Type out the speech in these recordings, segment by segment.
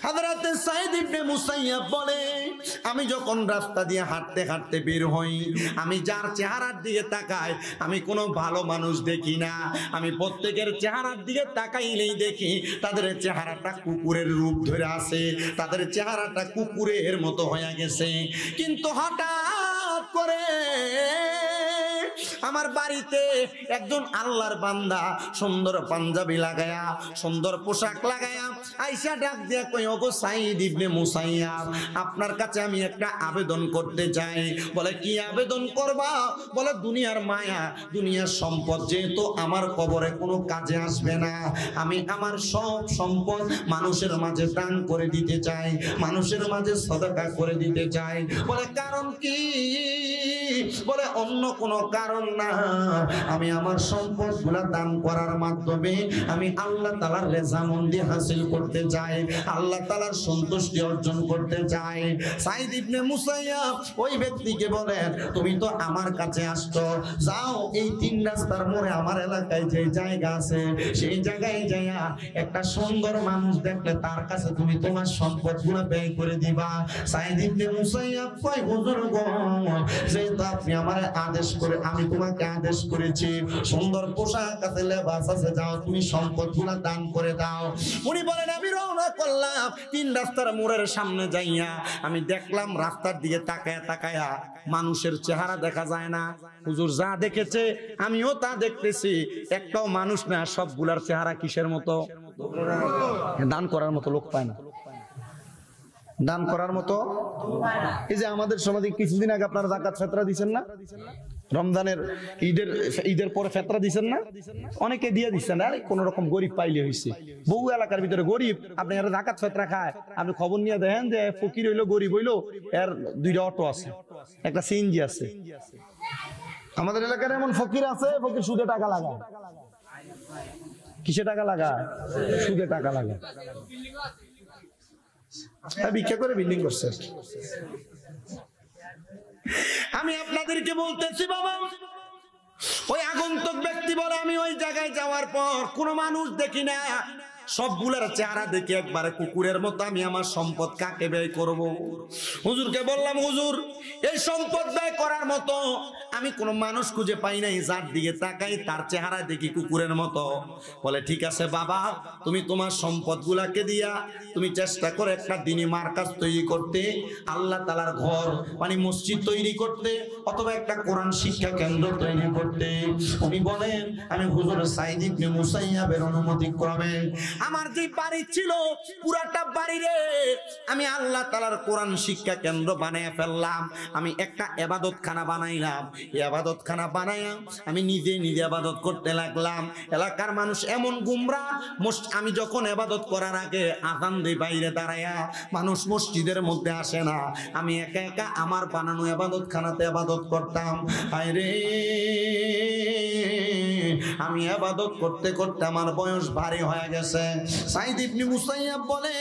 হযরত সাঈদ ইবনে মুসাইয়াব বলে, আমি যখন রাস্তা দিয়ে হাঁটতে হাঁটতে বের হই, আমি যার চেহারার দিকে তাকাই আমি কোনো ভালো মানুষ দেখি না। আমি প্রত্যেকের চেহারার দিকে তাকাইলেই দেখি তাদের চেহারাটা কুকুরের রূপ ধরে আছে, তাদের চেহারাটা কুকুরের মতো হয়ে গেছে। কিন্তু হঠাৎ করে আমার বাড়িতে একজন আল্লাহর বান্দা সুন্দর পাঞ্জাবি লাগায়া, সুন্দর পোশাক লাগায়া আইসা ডাক দিয়া কই, ওগো সাঈদ ইবনে মুসাইয়াব, আপনার কাছে আমি একটা আবেদন করতে চাই। বলে, কি আবেদন করবা? বলে, দুনিয়ার মায়া, দুনিয়ার সম্পদ যেহেতু আমার কবরে কোনো কাজে আসবে না, আমি আমার সব সম্পদ মানুষের মাঝে দান করে দিতে চাই, মানুষের মাঝে সদকা করে দিতে চাই। বলে, কারণ কি? বলে, অন্য কোনো কারণ না, আমি আমার সম্পদ গুলা দান করার মাধ্যমে আমি আল্লাহ তাআলার রেজামন্দি হাসিল করতে চাই, আল্লাহ তাআলার সন্তুষ্টি অর্জন করতে চাই। সাঈদ ইবনে মুসাইয়াব ওই ব্যক্তিকে বলেন, তুমি তো আমার কাছে আসছো, যাও এই 3 রাস্তার মোড়ে আমার এলাকায় যে জায়গা আছে সেই জায়গায় যাইয়া একটা সুন্দর মানুষ দেখলে তার কাছে তুমি তোমার সম্পদ গুলা ব্যয় করে দিবা। সাঈদ ইবনে মুসাইয়াব কয়, হুজুর গো, যেহেতু আপনি আমারে আদেশ করে, আমি তোমাকে আদেশ করেছি, সুন্দর পোশাক আছে, লেবাস আছে, যাও তুমি সম্পদ গুলা দান করে দাও। উনি বলেন, আমি রওনা করলাম 3 রাস্তার মোড়ের সামনে যাইয়া আমি দেখলাম রাস্তার দিকে তাকায়া তাকায়া মানুষের চেহারা দেখা যায় না। হুজুর যা দেখেছে আমিও তা দেখতেছি, একটাও মানুষ না, সবগুলার চেহারা কিসের মতো? দান করার মতো লোক পায় না, দান করার মতো। এই যে আমাদের সমাজে কিছুদিন আগে আপনারা যাকাত ফিতরা দিবেন না, রমজানের ঈদের পরে ফিতরা দিবেন না, অনেকে দিয়ে দিচ্ছেন, আরে কোন রকম গরিব পাইলে হইছে। বহু এলাকার ভিতরে গরিব, আপনি এর যাকাত ফিতরা খায়, আপনি খবর নিয়ে দেখেন যে ফকির হইলো গরিব হইলো, এর 2টা অটো আছে, একটা সিএনজি আছে। আমাদের এলাকার এমন ফকির আছে, ফকির সুদে টাকা লাগায়। কিসে টাকা লাগায়? সুদে টাকা লাগায়। ভিক্ষা করে বিল্ডিং করছে। আমি আপনাদেরকে বলতেছি বাবা, ওই আগন্তুক ব্যক্তি বলে, আমি ওই জায়গায় যাওয়ার পর কোনো মানুষ দেখি না, সবগুলার চেহারা দেখে একবারে কুকুরের মতো। আমি আমার সম্পদ কাকে ব্যয় করব? হুজুরকে বললাম, হুজুর এই সম্পদ ব্যয় করার মতো আমি কোনো মানুষ খুঁজে পাই নাই, যার দিকে তাকাই তার চেহারা দেখি কুকুরের মতো। বলে, ঠিক আছে বাবা, তুমি তোমার সম্পদ গুলাকে দিয়া তুমি চেষ্টা করে একটা দ্বীনি মার্কাজ তৈরি করতে, আল্লাহ তাআলার ঘর মানে মসজিদ তৈরি করতে, অথবা একটা কোরআন শিক্ষা কেন্দ্র তৈরি করতে। উনি বলেন, আমি হুজুর সাঈদ ইবনে মুসাইয়াবের অনুমতি ক্রমে আমার যে বাড়ি ছিল পুরাটা বাড়ি রে আমি আল্লাহ তাআলার কোরআন শিক্ষা কেন্দ্র বানায় ফেললাম। আমি একটা ইবাদতখানা বানাইলাম, ইবাদতখানা বানায়া আমি নিজে নিজে ইবাদত করতে লাগলাম। এলাকার মানুষ এমন গুমরা, আমি যখন ইবাদত করার আগে আযান দেই বাইরে দাঁড়ায়া, মানুষ মসজিদের মধ্যে আসে না, আমি একা একা আমার বানানো ইবাদতখানাতে ইবাদত করতাম। আরে আমি ইবাদত করতে করতে আমার বয়স ভারী হয়ে গেছে। সাঈদ ইবনে মুসাইয়াব বলে,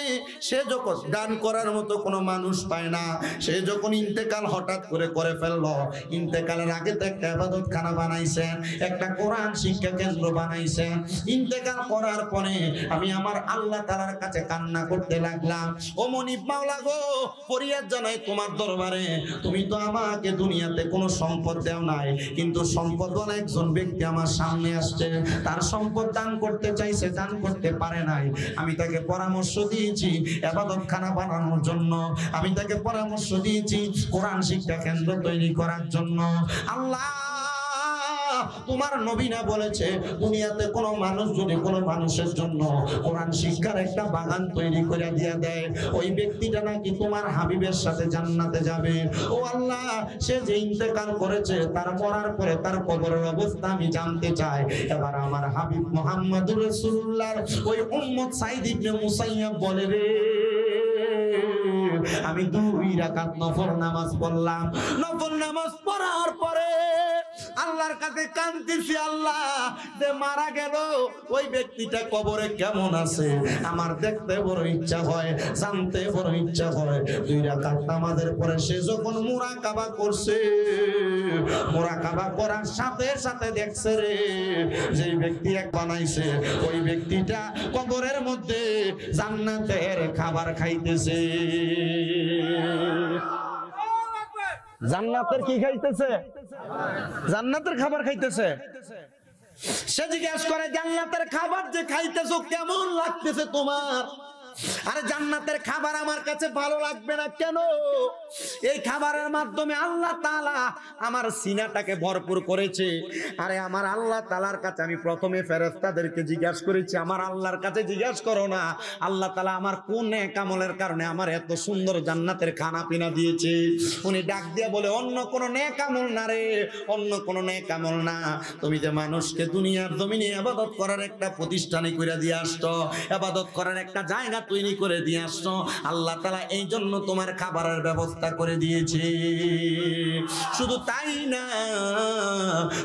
সে যখন দান করার মতো কোনো মানুষ পায় না, সে যখন ইন্তেকাল হঠাৎ করে ফেললো, ইন্তেকালের আগে তো একটা ইবাদতখানা বানাইছেন, একটা কোরআন শিক্ষা কেন্দ্র বানাইছেন। ইন্তেকাল করার পরে আমি আমার আল্লাহ তাআলার কাছে কান্না করতে লাগলাম, ও মনিব মাওলা গো, ফরিয়াদ জানাই তোমার দরবারে, তুমি তো আমাকে দুনিয়াতে কোনো সম্পদ দাও নাই, কিন্তু সম্পদওয়ালা একজন ব্যক্তি আমার সামনে আসছে, তার সম্পদ দান করতে চাইছে, দান করতে পারে নাই। আমি তাকে পরামর্শ দিয়েছি ইবাদতখানা বানানোর জন্য, আমি তাকে পরামর্শ দিয়েছি কোরআন শিক্ষা কেন্দ্র তৈরি করার জন্য। আল্লাহ তোমার নবী না বলেছে, দুনিয়াতে কোনো মানুষ যদি কোনো মানুষের জন্য কোরআন শিক্ষার একটা বাগান তৈরি করে দিয়ে দেয়, ওই ব্যক্তিটা নাকি তোমার হাবিবের সাথে জান্নাতে যাবে। ও আল্লাহ, সে যে ইন্তেকাল করেছে তার মরার পরে তার কবরের অবস্থা আমি জানতে চাই। এবার আমার হাবিব মুহাম্মদুর রাসূলুল্লাহর ওই উম্মত সাঈদ ইবনে মুসাইয়াব বলে, রে আমি 2 রাকাত নফল নামাজ পড়লাম। নফল নামাজ পড়ার পরে আল্লাহর কাছে কাঁদতেছি, আল্লাহ যে মারা গেল ওই ব্যক্তিটা কবরে কেমন আছে আমার দেখতে বড় ইচ্ছা হয়, জানতে বড় ইচ্ছা হয়। 2 রাকাত নামাজের পরে সে যখন মুরাকাবা করছে, মুরাকাবা করার সাথে সাথে দেখছে রে যে ব্যক্তি এক বানাইছে ওই ব্যক্তিটা কবরের মধ্যে জান্নাতের খাবার খাইতেছে। জান্নাতের কি খাইতেছে? জান্নাতের খাবার খাইতেছে। সে জিজ্ঞাসা করে, জান্নাতের খাবার যে খাইতেছো কেমন লাগতেছে তোমার? আরে জান্নাতের খাবার আমার কাছে ভালো লাগবে না কেন? এই খাবারের মাধ্যমে আল্লাহ তাআলা আমার সিনাটাকে ভরপুর করেছে। আরে আমার আল্লাহ তাআলার কাছে আমি প্রথমে ফেরেশতাদেরকে জিজ্ঞাসা করেছি, আমার আল্লাহর কাছে জিজ্ঞাসা করো না আল্লাহ তাআলা আমার কোন নেক আমলের কারণে আমার এত সুন্দর জান্নাতের খানা পিনা দিয়েছে। উনি ডাক দিয়ে বলে, অন্য কোন নেক আমল না রে, অন্য কোন নেক আমল না। তুমি যে মানুষকে দুনিয়ার জমিনে ইবাদত করার একটা প্রতিষ্ঠানে কইরা দিয়ে আসছো, ইবাদত করার একটা জায়গা তৈরি করে দিয়ে আসছো, আল্লাহ তাআলা এই জন্য তোমার খাবারের ব্যবস্থা করে দিয়েছে। শুধু তাই না,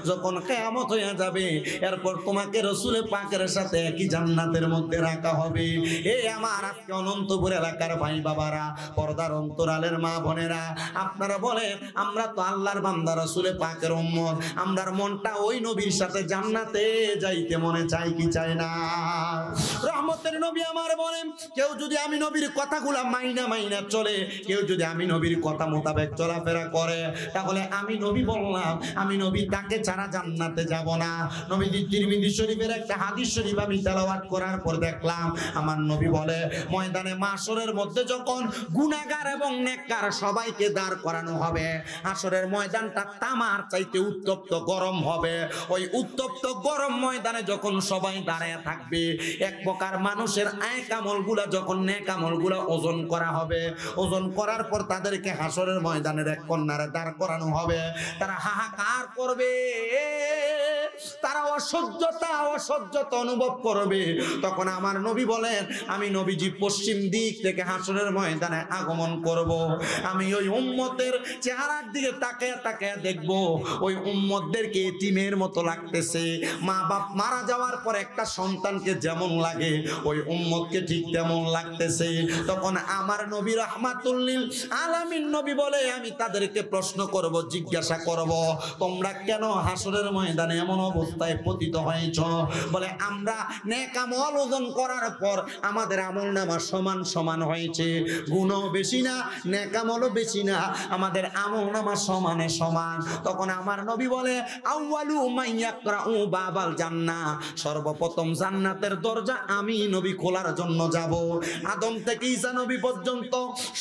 যখন কিয়ামত হয়ে যাবে এরপর তোমাকে রাসূল পাকের সাথে একই জান্নাতের মধ্যে রাখা হবে। এই আমার আজকে অনন্তপুর এলাকার ভাই বাবারা, পর্দার অন্তরালের মা বোনেরা, আপনারা বলেন আমরা তো আল্লাহর বান্দা, রাসূল পাকের উম্মত, আমরার মনটা ওই নবীর সাথে জান্নাতে যাইতে মনে চাই কি চায় না? রহমতের নবী আমার বলেন, কেউ যদি আমি নবীর কথাগুলা মাইনা চলে, কেউ যদি আমি নবীর কথা মোতাবেক চলাফেরা করে, তাহলে আমি নবী বললাম আমি নবী তাকে ছাড়া জান্নাতে যাব না। নবীজি তিরমিজি শরীফের একটা হাদিস শরীফ আমি তেলাওয়াত করার পর দেখলাম আমার নবী বলে, ময়দানে মাশরের মধ্যে যখন গুনাহগার এবং নেককার সবাইকে দাঁড় করানো হবে, হাশরের ময়দানটা তামার চাইতে উত্তপ্ত গরম হবে। ওই উত্তপ্ত গরম ময়দানে যখন সবাই দাঁড়ায় থাকবে, এক প্রকার মানুষের নেক আমলগুলা যখন নেক আমলগুলা ওজন করা হবে, ওজন করার পর তাদেরকে হাশরের ময়দানের এক কর্নারে দাঁড় করানো হবে। তারা হাহাকার করবে, তারা অসহ্যতা অনুভব করবে। তখন আমার নবী বলেন, আমি নবীজি পশ্চিম দিক থেকে হাশরের ময়দানে আগমন করব। আমি ওই উম্মতের চেহারার দিকে তাকায় দেখব, ওই উম্মতদেরকে এতিমের মতো লাগতেছে। মা বাপ মারা যাওয়ার পর একটা সন্তানকে যেমন লাগে ওই উম্মতকে ঠিক তেমন লাগতেছে। তখন আমার নবী রাহমাতুল লিল আলামিন নবী বলে, আমি তাদেরকে প্রশ্ন করব, জিজ্ঞাসা করব, তোমরা কেন হাশরের ময়দানে এমন অবস্থায় পতিত হয়েছ? বলে, আমরা নেক আমল ওজন করার পর আমাদের আমলনামা সমান সমান হয়েছে, গুণও বেশি না নেক আমলও বেশি না, আমাদের আমলনামা সমানে সমান। তখন আমার নবী বলে, আউয়ালু মাইয়াকরাউ বাবাল জান্নাহ, সর্বপ্রথম জান্নাতের দরজা আমি নবী খোলার জন্য যাব। আদম থেকে ঈসা নবী পর্যন্ত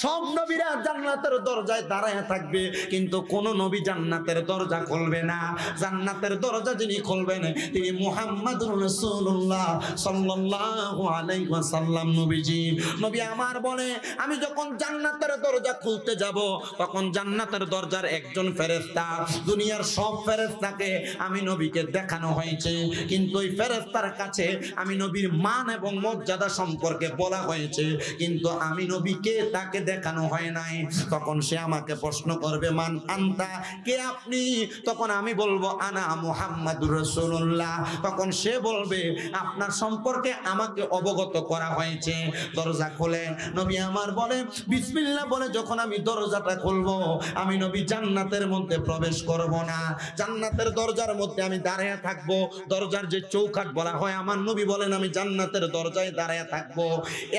সব নবীরা জান্নাতের দরজায় দাঁড়ায় থাকবে, কিন্তু কোন নবী জান্নাতের দরজা খুলবে না। জান্নাতের দরজা যিনি খুলবেন তিনি মুহাম্মাদুর রাসূলুল্লাহ সাল্লাল্লাহু আলাইহি ওয়াসাল্লাম নবীজি। নবী আমার বলে, আমি যখন জান্নাতের দরজা খুলতে যাব, তখন জান্নাতের দরজার একজন ফেরেশতা, দুনিয়ার সব ফেরেশতাকে আমি নবীকে দেখানো হয়েছে, কিন্তু ওই ফেরেশতার কাছে আমি নবীর মান এবং মর্যাদা সম্পর্কে বলা হয়েছে, কিন্তু আমি নবীকে তাকে দেখানো হয় নাই। তখন সে আমাকে প্রশ্ন করবে, মান আনতা, কে আপনি? তখন আমি বলবো, আনা মুহাম্মাদুর রাসূলুল্লাহ। তখন সে বলবে, আপনার সম্পর্কে আমাকে অবগত করা হয়েছে। দরজা খোলে, নবী আমার বলে, বিসমিল্লাহ বলে যখন আমি দরজাটা খুলবো, আমি নবী জান্নাতের মধ্যে প্রবেশ করব না, জান্নাতের দরজার মধ্যে আমি দাঁড়িয়ে থাকবো। দরজার যে চৌকাঠ বলা হয়, আমার নবী বলেন আমি জান্নাতের দরজায় দাঁড়িয়ে থাকবো।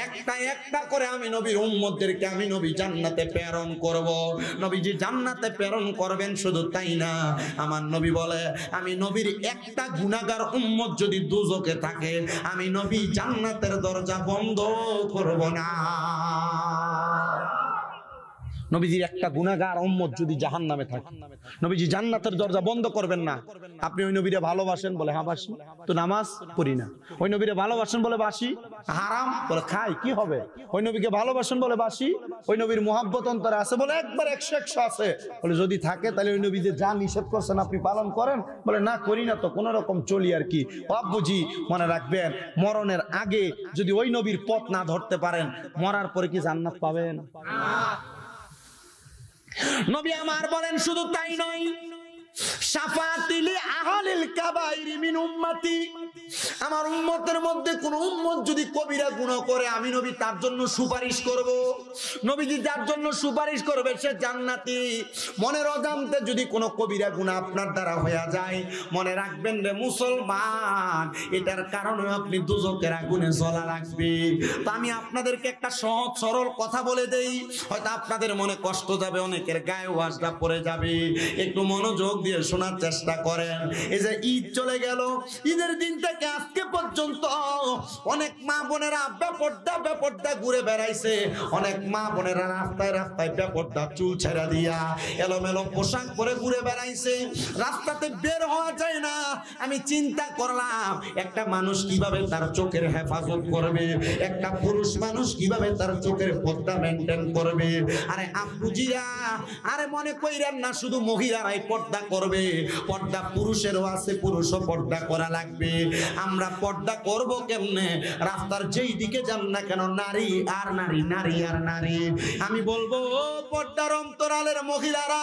একটা একটা করে আমি নবীর উম্মতদেরকে আমি নবী জান্নাতে প্রেরণ করব। নবীজি জান্নাতে প্রেরণ করবেন, শুধু তাই না, আমার নবী বলে, আমি নবীর একটা গুনাহগার উম্মত যদি দুজকে থাকে, আমি নবী জান্নাতের দরজা বন্ধ করব না। নবীজির একটা গুনাহগার উম্মত যদি জাহান্নামে থাকে, নবীজি জান্নাতের দরজা বন্ধ করবেন না। আপনি ওই নবীরে ভালোবাসেন? বলে হ্যাঁ বাসি। তো নামাজ পড়ি না। ওই নবীরে ভালোবাসেন? বলে বাসি। হারাম? বলে খাই, কি হবে? ওই নবীকে ভালোবাসেন? বলে বাসি। ওই নবীর মুহাব্বত অন্তরে আছে? বলে একবার 100 আছে। বলে যদি থাকে তাহলে ওই নবী যে যা নিষেধ করছেন আপনি পালন করেন? বলে না, করি না, তো কোন রকম চলি আর কি। বাবুজি মনে রাখবেন, মরণের আগে যদি ওই নবীর পথ না ধরতে পারেন, মরার পরে কি জান্নাত পাবেন? নবী আমার বলেন, শুধু তাই নয়, শাফাআতি লি আহলিল কাবাইরি মিন উম্মতি, আমার উম্মতের মধ্যে কোন উম্মত যদি কবিরা গুনাহ করে আমি নবী তার জন্য সুপারিশ করব। নবীজি যার জন্য সুপারিশ করবে সে জান্নাতি। মনের অজান্তে যদি কোনো কবিরা গুনাহ আপনার দ্বারা হয়ে যায়, মনে রাখবেন রে মুসলমান, এটার কারণে আপনি দুজকের আগুনে জ্বলা লাগবে। তো আমি আপনাদেরকে একটা সহজ সরল কথা বলে দেই, হয়তো আপনাদের মনে কষ্ট যাবে, অনেকের গায়ে ওয়াজটা পড়ে যাবে, একটু মনোযোগ দিয়ে শোনার চেষ্টা করেন। এই যে ঈদ চলে গেল, ঈদের দিন থেকে আজকে পর্যন্ত অনেক মা বোনেরা বেপর্দা ঘুরে বেড়াইছে, অনেক মা বোনেরা রাস্তায় রাস্তায় বেপর্দা চুল ছেড়া দিয়া এলোমেলো পোশাক পরে ঘুরে বেড়াইছে, রাস্তাতে বের হওয়া যায় না। আমি চিন্তা করলাম একটা মানুষ কিভাবে তার চোখের হেফাজত করবে, একটা পুরুষ মানুষ কিভাবে তার চোখের পর্দা মেনটেন করবে। আরে আব্বুজিরা, আরে মনে কইরেন না শুধু মহিলারাই পর্দা করবে, পর্দা পুরুষেরও আছে, পুরুষও পর্দা করা লাগবে। আমরা পর্দা করব কেমনে? রাস্তার যেই দিকে যান না কেন নারী আর নারী, নারী আর নারী। আমি বলবো পর্দার অন্তরালের মহিলারা,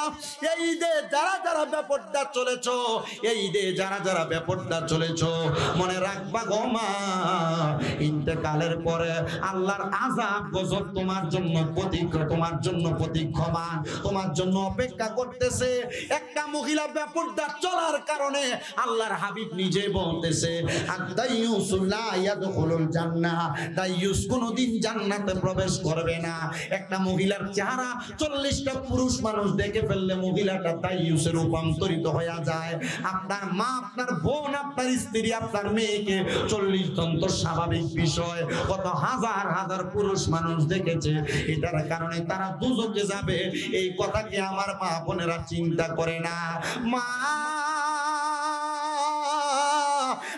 এই ঈদে যারা যারা বেপর্দা চলেছ, এই ঈদে যারা যারা বেপর্দা চলেছ, মনে রাখবা গো মা, ইন্তেকালের পরে আল্লাহর আযাব গজব তোমার জন্য প্রতীক্ষমান, তোমার জন্য অপেক্ষা করতেছে। একটা মহিলা বেপর্দা চলার কারণে আল্লাহর হাবিব নিজে বলতেছে, আদ-দাইয়ুসু লা ইয়াদখুলুল জান্নাহ, দাইয়ুস কোনদিন জান্নাতে প্রবেশ করবে না। একটা মহিলার চেহারা 40টা পুরুষ মানুষ দেখে ফেললে মহিলাটা দাইয়ুসে রূপান্তরিত হয়ে যায়। আপনার মা, আপনার বোন, আপনার স্ত্রী, আপনার মেয়েকে 40 জন তো স্বাভাবিক বিষয়, কত হাজার হাজার পুরুষ মানুষ দেখেছে, এটার কারণে তারা দুজকে যাবে, এই কথা কি আমার মা বোনেরা চিন্তা করে না? মা,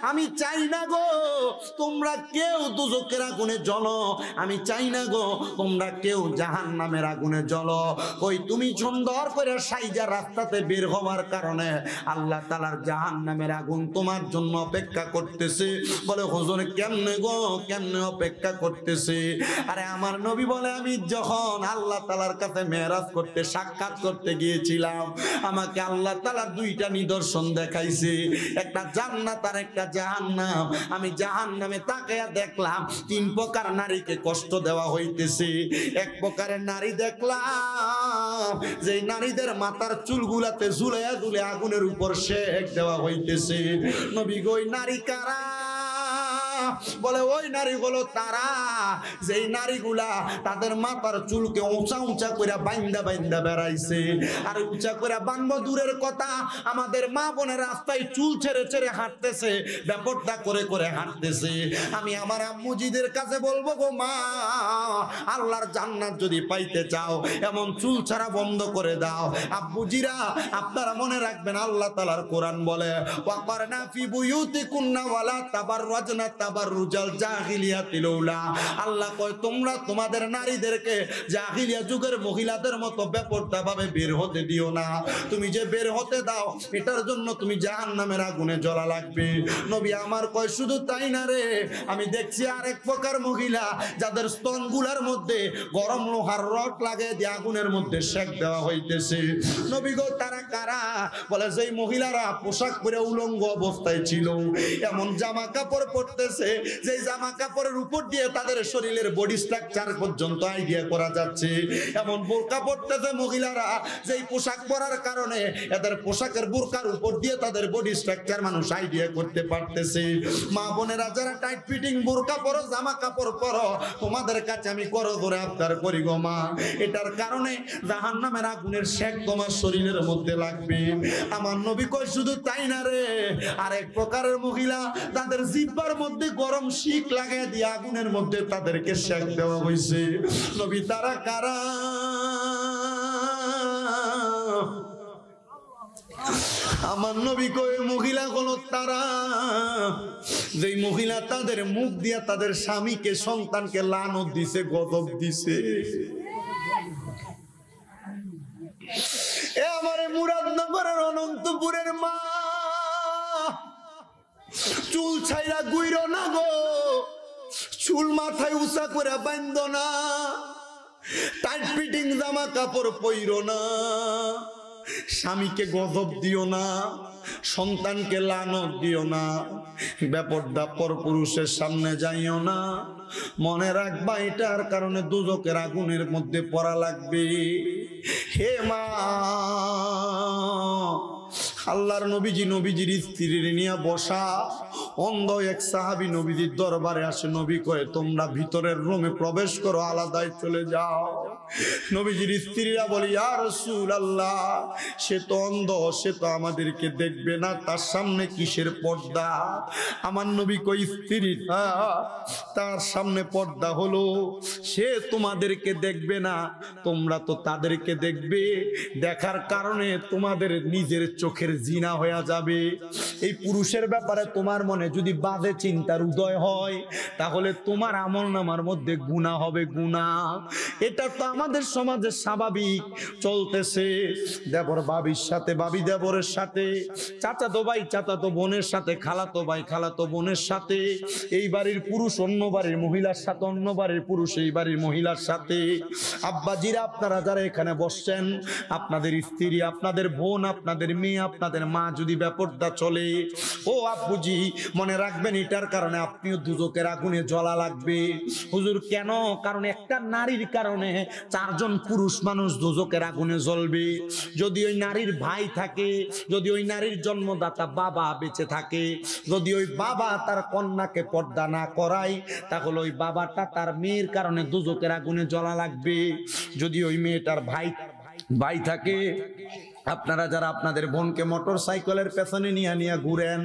আমি চাই না গো তোমরা কেউ দুজকের আগুনে জ্বলো, আমি চাই না গো তোমরা কেউ জাহান্নামের আগুনে জ্বলো। ওই তুমি সুন্দর করে সাইজা রাস্তাতে বের হওয়ার কারণে আল্লাহ তাআলার জাহান্নামের আগুন তোমার জন্য অপেক্ষা করতেছে। বলে হুজুর কেমনে গো, কেমনে অপেক্ষা করতেছে? আরে আমার নবী বলে, আমি যখন আল্লাহ তাআলার কাছে মেরাজ করতে, সাক্ষাৎ করতে গিয়েছিলাম, আমাকে আল্লাহ তাআলা 2টা নিদর্শন দেখাইছে, একটা জান্নাত আর একটা জাহান্নাম। আমি জাহান্নামে তাকায়া দেখলাম 3 প্রকার নারীকে কষ্ট দেওয়া হইতেছে। এক প্রকারের নারী দেখলাম যে নারীদের মাথার চুলগুলাতে ঝুলাইয়া ঝুলে আগুনের উপর সেক দেওয়া হইতেছে। নবী গো, ওই নারী কারা? বলে ওই নারীগুলো তারা যেই নারীগুলা তাদের মাথার চুলকে উঁচা উঁচা করে বাইন্দা বাইন্দা বেড়াইছে। আর উঁচা করে বানবো দূরের কথা, আমাদের মা বোনের রাস্তায় চুল ছেড়ে ছেড়ে হাঁটতেছে, বেপর্দা করে করে হাঁটতেছে। আমি আমার আম্মুজিদের কাছে বলবো গো মা, আল্লাহর জান্নাত যদি পাইতে চাও এমন চুল ছাড়া বন্ধ করে দাও। আব্বুজিরা, আপনারা মনে রাখবেন আল্লাহ তাআলার কোরআন বলে, ওয়াকারনা ফি বুয়ুতিকুন্না ওয়ালা তাবাররাজনা তাবাররুজাল জাহিলিয়াতিল উলা। আল্লাহ কয় তোমরা তোমাদের নারীদেরকে জাহিলিয়া যুগের মহিলাদের মতো বেপরদা ভাবে বের হতে দিও না। তুমি যে বের হতে দাও এটার জন্য তুমি জাহান্নামের আগুনে জ্বলা লাগবে। নবী আমার কয় শুধু তাই না রে, আমি দেখছি আরেক প্রকার মহিলা যাদের স্তনগুলার মধ্যে গরম লোহার রড লাগিয়ে দিয়ে আগুনের মধ্যে সেক দেওয়া হইতেছে। নবী গো, তারা কারা? বলে যেই মহিলারা পোশাক পরে উলঙ্গ অবস্থায় ছিল, এমন জামা কাপড় পরতেছে যে জামা কাপড়ের উপর দিয়ে তাদের শরীরের বডি স্ট্রাকচার পর্যন্ত আইডিয়া করা যাচ্ছে, এমন বোরকা পরতেছে মহিলারা যেই পোশাক পরার কারণে এদের পোশাকের বোরকার উপর দিয়ে তাদের বডি স্ট্রাকচার মানুষ আইডিয়া করতে পারতেছে। মা বোনেরা যারা টাইট ফিটিং বোরকা পরো, জামা কাপড় পরো, তোমাদের কাছে আমি করো করে আবদার করি গো মা, এটার কারণে জাহান্নামের আগুনের সেক তোমার শরীরের মধ্যে লাগবে। আমার নবী কয় শুধু তাই না রে, আরেক প্রকারের মহিলা তাদের জিহ্বার মধ্যে গরম শিক লাগায় দিয়ে আগুনের মধ্যে তাদেরকে সেক দেওয়া হয়েছে। নবী তারা কারা? আমার নবী কয় মহিলা হলো তারা যেই মহিলা তাদের মুখ দিয়া তাদের স্বামীকে, সন্তানকে লানত দিছে, গজব দিছে। এ আমার মুরাদনগরের অনন্তপুরের মা, চুল ছাইরা গুইরো না গো, চুল মাথায় উঁচা করে বাঁধো না, টাইট ফিটিং জামা কাপড় পইরো না। স্বামীকে গজব দিও না, সন্তানকে লানত দিও না, বেপরদা পরপুরুষের সামনে যাইও না। মনে রাখবা এটার কারণে দুজকের আগুনের মধ্যে পড়া লাগবে। হে মা, আল্লাহর নবীজির স্ত্রীর নিয়ে বসা অন্ধ এক সাহাবী নবীজির দরবারে আসে। নবী কয়ে তোমরা ভিতরের রুমে প্রবেশ করো, আলাদায় চলে যাও। নবীজির স্ত্রীরা বলে ইয়া রাসূলুল্লাহ, সে তো অন্ধ, সে তো আমাদেরকে দেখবে না, তার সামনে কিসের পর্দা? আমার নবী কই স্ত্রীরা, তার সামনে পর্দা হলো সে তোমাদেরকে দেখবে না, তোমরা তো তাদেরকে দেখবে। দেখার কারণে তোমাদের নিজের চোখের জিনা হয়ে যাবে। এই পুরুষের ব্যাপারে তোমার মনে যদি বাজে চিন্তার উদয় হয়, তাহলে তোমার আমলনামার মধ্যে গুনাহ হবে, গুনাহ। এটা তো আমাদের সমাজে স্বাভাবিক চলতেছে। দেবর বাবির সাথে, বাবি দেবরের সাথে, চাচাতো ভাই চাচাতো বোনের সাথে, খালাতো ভাই খালাতো বোনের সাথে, এই বাড়ির পুরুষ অন্য বাড়ির মহিলার সাথে, অন্য বাড়ির পুরুষ এই বাড়ির মহিলার সাথে। আব্বাজিরা আপনারা যারা এখানে বসছেন, আপনাদের স্ত্রী, আপনাদের বোন, আপনাদের মেয়ে, আপনাদের মা যদি বেপরদা চলে, ও আব্বুজি মনে রাখবেন এটার কারণে আপনিও দুজকের আগুনে জ্বলা লাগবে। হুজুর কেন? কারণ একটা নারীর কারণে 4 জন পুরুষ মানুষ দুজকের আগুনে জ্বলবে। যদি ওই নারীর ভাই থাকে, যদি ওই নারীর জন্মদাতা বাবা বেঁচে থাকে, যদি ওই বাবা তার কন্যাকে পর্দা না করায়, তাহলে ওই বাবাটা তার মেয়ের কারণে দুজকের আগুনে জ্বলা লাগবে। যদি ওই মেয়েটার ভাই থাকে, আপনারা যারা আপনাদের বোনকে মোটর সাইকেলের পেছনে নিয়ে ঘুরেন,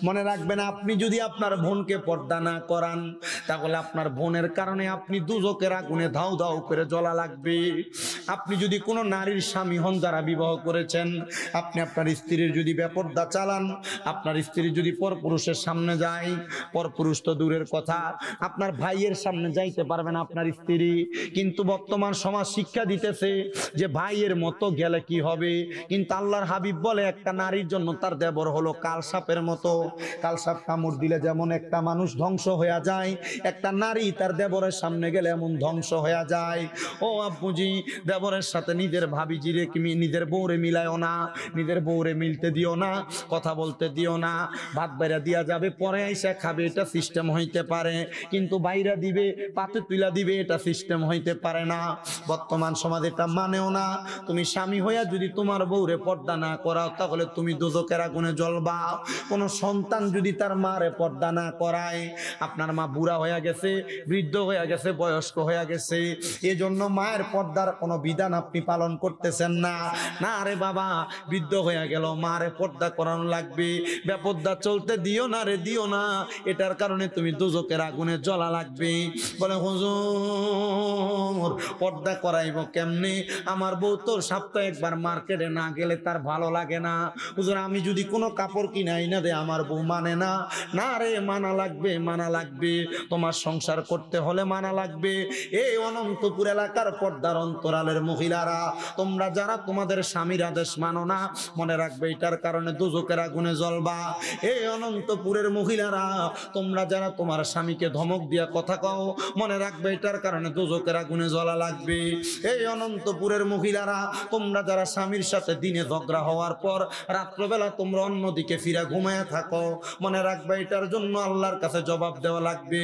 মনে রাখবেন আপনি যদি আপনার বোনকে পর্দা না করান, তাহলে আপনার বোনের কারণে আপনি দুজকের আগুনে ধাউ ধাউ করে জ্বলা লাগবে। আপনি যদি কোনো নারীর স্বামী হন, যারা বিবাহ করেছেন, আপনি আপনার স্ত্রীর যদি বেপরদা চালান, আপনার স্ত্রী যদি পরপুরুষের সামনে যায়, পরপুরুষ তো দূরের কথা, আপনার ভাইয়ের সামনে যাইতে পারবে না আপনার স্ত্রী। কিন্তু বর্তমান সমাজ শিক্ষা দিতেছে যে ভাইয়ের মতো গেলে কি হবে, কিন্তু আল্লাহর হাবিব বলে একটা নারীর জন্য তার দেবর হলো কালসাপের মতো। কালসাপ কামড় দিলে যেমন একটা মানুষ ধ্বংস হয়ে যায়, একটা নারী তার দেবরের সামনে গেলে এমন ধ্বংস হয়ে যায়। ও আব্বুজি, দেবরের সাথে নিজের ভাবিজিরে নিজের বউরে মিলায়ও না, নিজের বউরে মিলতে দিও না, কথা বলতে দিও না। ভাত বাইরা দিয়া যাবে, পরে আইসা খাবে, এটা সিস্টেম হইতে পারে, কিন্তু বাইরা দিবে, পাতে তুলা দিবে, এটা সিস্টেম হইতে পারে না। বর্তমান সমাজ এটা মানেও না। তুমি স্বামী হইয়া যদি তোমার বউরে পর্দা না করাও, তাহলে তুমি দুজকের আগুনে জ্বলবা। কোন সন্তান যদি তার মারে পর্দা না করায়, আপনার মা বুড়া হয়ে গেছে, বৃদ্ধ হয়ে গেছে, বয়স্ক হয়ে গেছে, এজন্য মায়ের পর্দার কোনো বিধান আপনি পালন করতেছেন না। না রে বাবা, বৃদ্ধ হয়ে গেল, মারে পর্দা করানো লাগবে, বেপর্দা চলতে দিও না রে, দিও না, এটার কারণে তুমি দুজকের আগুনে জ্বলা লাগবে। বলে হুজুর পর্দা করাইব কেমনে? আমার বউ তোর সপ্তাহে একবার মার্কেটে না গেলে তার ভালো লাগে না। হুজুর আমি যদি কোনো কাপড় কিনাই না দে, আমার বউ মানে না। না রে, মানা লাগবে, মানা লাগবে, তোমার সংসার করতে হলে মানা লাগবে। এই অনন্তপুর এলাকার পর্দার অন্তরালের মহিলারা, তোমরা যারা তোমাদের স্বামীর আদেশ মানো না, মনে রাখবে এটার কারণে দুজকের আগুনে জ্বলবা। এই অনন্তপুরের মহিলারা, তোমরা যারা তোমার স্বামীকে ধমক দিয়া কথা কও, মনে রাখবে এটার কারণে দুজকের আগুনে জ্বলা লাগবে। এই অনন্তপুরের মহিলারা, তোমরা যারা স্বামীর সাথে দিনে ঝগড়া হওয়ার পর রাত্রবেলা তোমরা অন্যদিকে ফিরা ঘুমায়া থাকো, মনে রাখবে এটার জন্য আল্লাহর কাছে জবাব দেওয়া লাগবে।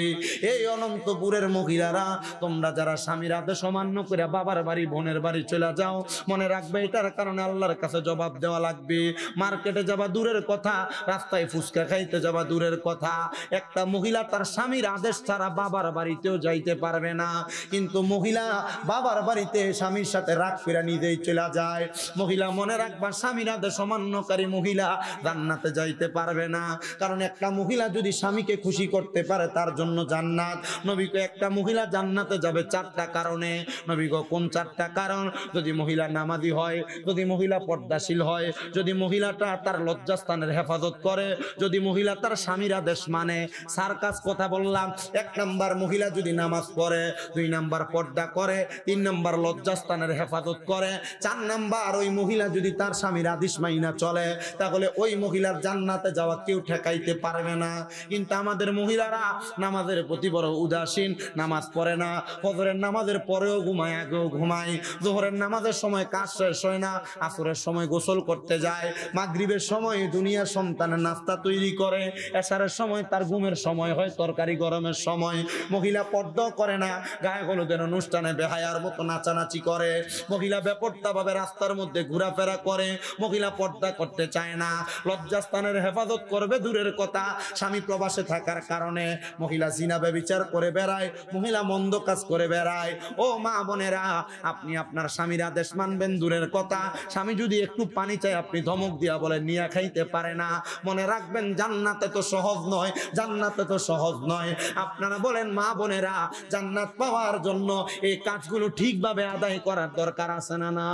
এই অনন্তপুরের মহিলারা, তোমরা যারা স্বামীর আদেশ অমান্য করে বাবার বাড়ি বোনের বাড়ি চলে যাও, মনে রাখবে এটার কারণে আল্লাহর কাছে জবাব দেওয়া লাগবে। মার্কেটে যাবা দূরের কথা, রাস্তায় ফুচকা খাইতে যাবা দূরের কথা, একটা মহিলা তার স্বামীর আদেশ ছাড়া বাবার বাড়িতেও যাইতে পারবে না। কিন্তু মহিলা বাবার বাড়িতে স্বামীর সাথে রাগ ফিরা নিজেই চলে যায়। মহিলা মনে রাখবা, স্বামীর আদেশ অমান্যকারী মহিলা জান্নাতে যাইতে পারবে না। কারণ একটা মহিলা যদি স্বামীকে খুশি করতে পারে, তার জন্য জান্নাত। নবীকে একটা মহিলা জান্নাতে যাবে 4টা কারণে। নবীকে কোন 4টা কারণ? যদি মহিলা নামাজি হয়, যদি মহিলা পর্দাশীল হয়, যদি মহিলাটা তার লজ্জাস্থানের হেফাজত করে, যদি মহিলা তার স্বামীর আদেশ মানে। সার্কাস কথা বললাম। 1 নাম্বার মহিলা যদি নামাজ পড়ে, 2 নাম্বার পর্দা করে, 3 নাম্বার লজ্জাস্থানের হেফাজত করে, 4 নাম্বার ওই মহিলা মহিলা যদি তার স্বামীর আদেশ মাইনা চলে তাহলে ওই মহিলার জান্নাতে যাওয়া কেউ ঠেকাইতে পারবে না। কিন্তু আমাদের মহিলারা নামাজের প্রতি বড় উদাসীন, নামাজ পড়ে না, ফজরের নামাজের পরেও ঘুমায়, আগেও ঘুমায়, যোহরের নামাজের সময় কাজ শেষ হয় না, আসরের সময় গোসল করতে যায়, মাগরিবের সময় দুনিয়ার সন্তানের নাস্তা তৈরি করে, এশারের সময় তার ঘুমের সময় হয়, তরকারি গরমের সময়। মহিলা পর্দা করে না, গায়ে হলুদের অনুষ্ঠানে বেহায়ার মতো নাচানাচি করে, মহিলা বেপর্দা ভাবে রাস্তার মধ্যে ঘোরাফেরা করে, মহিলা পর্দা করতে চায় না, লজ্জাস্থানের হেফাজত করবে দূরের কথা, স্বামী প্রবাসে থাকার কারণে মহিলা জিনা ব্যভিচার করে বেড়ায়, মহিলা মন্দ কাজ করে বেড়ায়। ও মা বোনেরা, আপনি আপনার স্বামীর আদেশ মানবেন দূরের কথা, স্বামী যদি একটু পানি চায় আপনি ধমক দিয়া বলে নিয়ে খাইতে পারে না। মনে রাখবেন জান্নাতে তো সহজ নয়, জান্নাতে তো সহজ নয়। আপনারা বলেন মা বোনেরা, জান্নাত পাওয়ার জন্য এই কাজগুলো ঠিকভাবে আদায় করার দরকার আছে না না?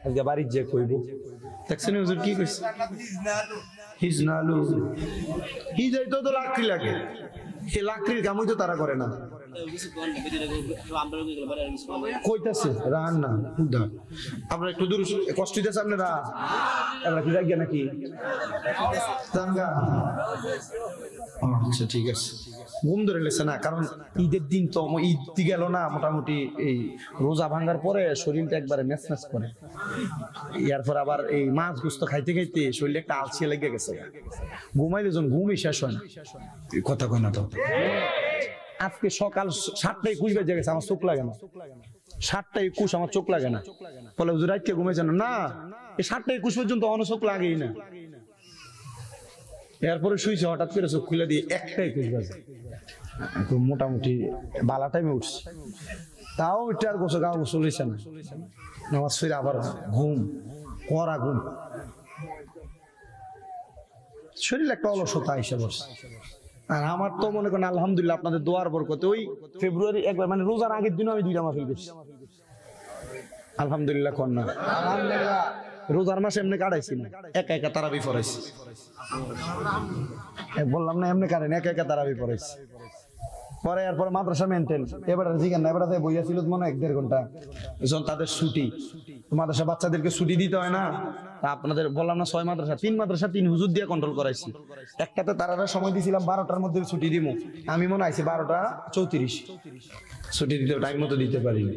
আজকে বাড়ির যে কইব দেখছেন হুজুর কি কইছে, হিজনালু হিজাই তো লাকড়ি লাগে, এই লাকড়ির কামই তো তারা করে না। কইতাছে রান না হুদা আপনারা একটু দূর কষ্ট দিতেছে আপনারা, এবার কি জায়গা নাকি জানগা? আচ্ছা ঠিক আছে, ঘুম ধরে লেছে না, কারণ ঈদের দিন তো, ঈদ গেল না, মোটামুটি এই রোজা ভাঙার পরে শরীরটা একবারে ম্যাচ করে, এরপর আবার এই মাছ গোস্ত খাইতে খাইতে শরীরে একটা আলসিয়া লেগে গেছে, ঘুমাইলে যখন ঘুমই শেষ হয় না। কথা কয় না তো, আজকে সকাল 7টায় 21 বেজে গেছে, আমার চোখ লাগে না, 7টায় 21 আমার চোখ লাগে না, বলে হুজুর রাইতে ঘুমাইছেন না? এই 7টায় 21 পর্যন্ত অন্য চোখ লাগেই না, এরপরে শুইছে, হঠাৎ করে চোখ খুলে দিয়ে 1টায় 21 বাজে, মোটামুটি বালা টাইমে উঠছে, তাও এটা আর গোসল গাও গোসল হয়েছে না, নামাজ ফিরে আবার ঘুম, কড়া ঘুম, শরীর একটা অলসতা এসে বসে। আর আমার তো মনে করেন আলহামদুলিল্লাহ আপনাদের দোয়ার বরকতে ওই ফেব্রুয়ারি একবার মানে রোজার আগের দিনও আমি 2টা মাহফিল করছি, আলহামদুলিল্লাহ। কন্যা আলহামদুলিল্লাহ, রোজার মাসে এমনি কাটাইছি না, একা একা তারাবি পড়াইছি, বললাম না এমনি কাটেন, একা একা তারাবি পড়াইছি। পরে এরপরে মাদ্রাসা মেনটেন, এবারে জিগান না, এবারে বইয়া ছিল মনে 1-1.5 ঘন্টা, যখন তাদের ছুটি, মাদ্রাসা বাচ্চাদেরকে ছুটি দিতে হয় না, আপনাদের বললাম না 6 মাদ্রাসা, 3 মাদ্রাসা 3 হুজুর দিয়ে কন্ট্রোল করাইছি। একটাতে তারা সময় দিয়েছিলাম 12টার মধ্যে ছুটি দিব, আমি মনে আইছি 12:34 ছুটি দিতে টাইম মতো দিতে পারিনি।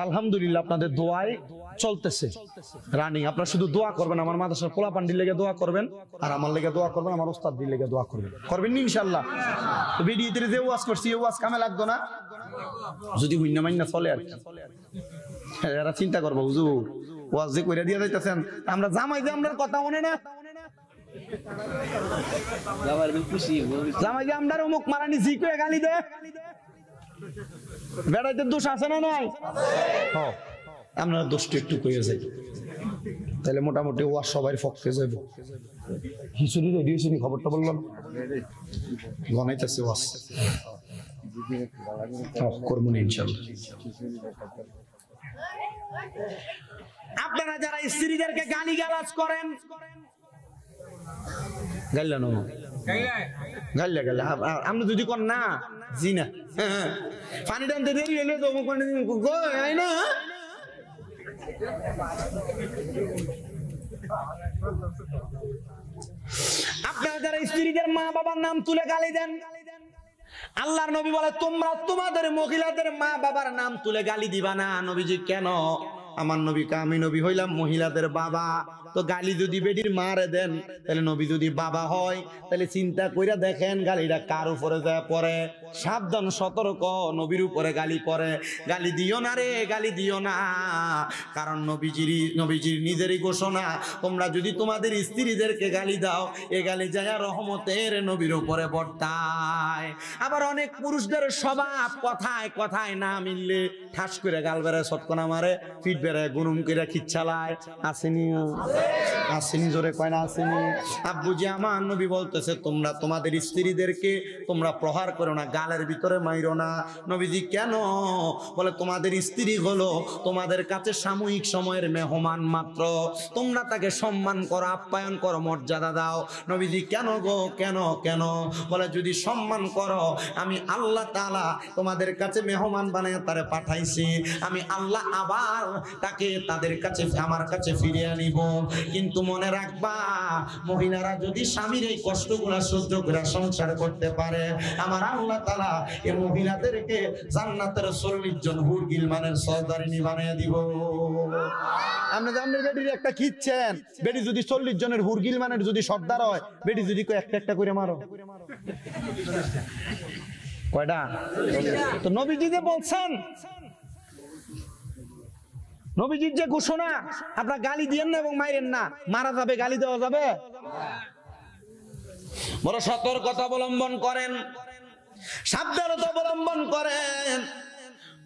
আলহামদুলিল্লাহ আপনাদের দোয়ায় চলতেছে রানিং। আপনারা শুধু দোয়া করবেন, আমার মাদ্রাসার পোলা পান্ডির লেগে দোয়া করবেন, আর আমার লেগে দোয়া করবেন, আমার ওস্তাদের লেগে দোয়া করবেন, করবেন ইনশাআল্লাহ। তো ভিডিওতে যে ওয়াজ করছি এই ওয়াজ কামে লাগতো না, যদি হুইন্না মাইন্না চলে আর কি, এরা চিন্তা করবো হুজুর ওয়াজ যে কইরা দিয়ে যাইতেছেন, আমরা জামাই যে আমরার কথা মনে না, জামাই যে আমরা অমুক মারানি জি কয়ে গালি দে, বেড়াইতে দোষ আছে না নাই? আমরা দোষটা একটু কইয়া যাই, তাহলে মোটামুটি ওয়াজ সবাই পক্ষে যাইব। খিচুড়ি রেডি হয়েছে, খবরটা বললাম, গনাইতেছে ওয়াজ করবো না ইনশাআল্লাহ। আপনারা যারা স্ত্রীদেরকে গালি গালাজ করেন, গাইলানো গাইলা গাইলা আমরা যদি কর না জি না, পানি টানতে দেরি হলে তো আই না, আপনারা যারা স্ত্রীদের মা বাবার নাম তুলে গালি দেন, আল্লাহর নবী বলে তোমরা তোমাদের মহিলাদের মা বাবার নাম তুলে গালি দিবা না। নবীজি কেন? আমার নবী আমি নবী হইলাম মহিলাদের বাবা, তো গালি যদি বেডির মারে দেন, তাহলে নবী যদি বাবা হয়, তাহলে চিন্তা কইরা দেখেন গালিটা কার উপরে যায় পড়ে। সাবধান, সতর্ক, নবীর উপরে গালি পড়ে। গালি দিও না রে, গালি দিও না, কারণ নবীজির নিজেরই ঘোষণা, তোমরা যদি তোমাদের স্ত্রীদেরকে গালি দাও, এ গালি যায় রহমতের নবীর উপরে বর্তায়। আবার অনেক পুরুষদের স্বভাব কথায় কথায় না মিললে ঠাস করে গাল বেড়ে, সটকনা মারে, ফিট বেড়ে, গুনুম করে খিচ্ছালায়, আসেনি? আসেনি, জোরে কয় না আসেনি? আব্বুজি আমার নবী বলতেছে তোমরা তোমাদের স্ত্রীদেরকে তোমরা প্রহার করো না, গালের ভিতরে মাইরো না। নবীজি কেন? বলে তোমাদের স্ত্রী হলো তোমাদের কাছে সাময়িক সময়ের মেহমান মাত্র, তোমরা তাকে সম্মান করো, আপ্যায়ন করো, মর্যাদা দাও। নবীজি কেন গো, কেন কেন? বলে যদি সম্মান করো, আমি আল্লাহ তাআলা তোমাদের কাছে মেহমান বানিয়ে তারে পাঠাইছি, আমি আল্লাহ আবার তাকে তাদের কাছে আমার কাছে ফিরিয়ে আনিব। কিন্তু মনে রাখবা, মহিলারা যদি স্বামীর এই কষ্টগুলো সহ্য করে সংসার করতে পারে, আমার আল্লাহ তাআলা এই মহিলাদেরকে জান্নাতের 40 জন হুর গিলমানের সর্দারিনী বানিয়ে দিব। আপনি জানেন বেটির একটা খিচ্ছেন, বেটি যদি 40 জনের হুর গিলমানের যদি সর্দার হয়, বেটি যদি একটা একটা করে মারো, কয়টা? তো নবীজি যে বলছেন, নবীজির যে ঘোষণা, আপনারা গালি দিয়েন না এবং মাইরেন না, মারা যাবে, গালি দেওয়া যাবে। বড় সতর্কতা অবলম্বন করেন, সাবধানতা অবলম্বন করেন।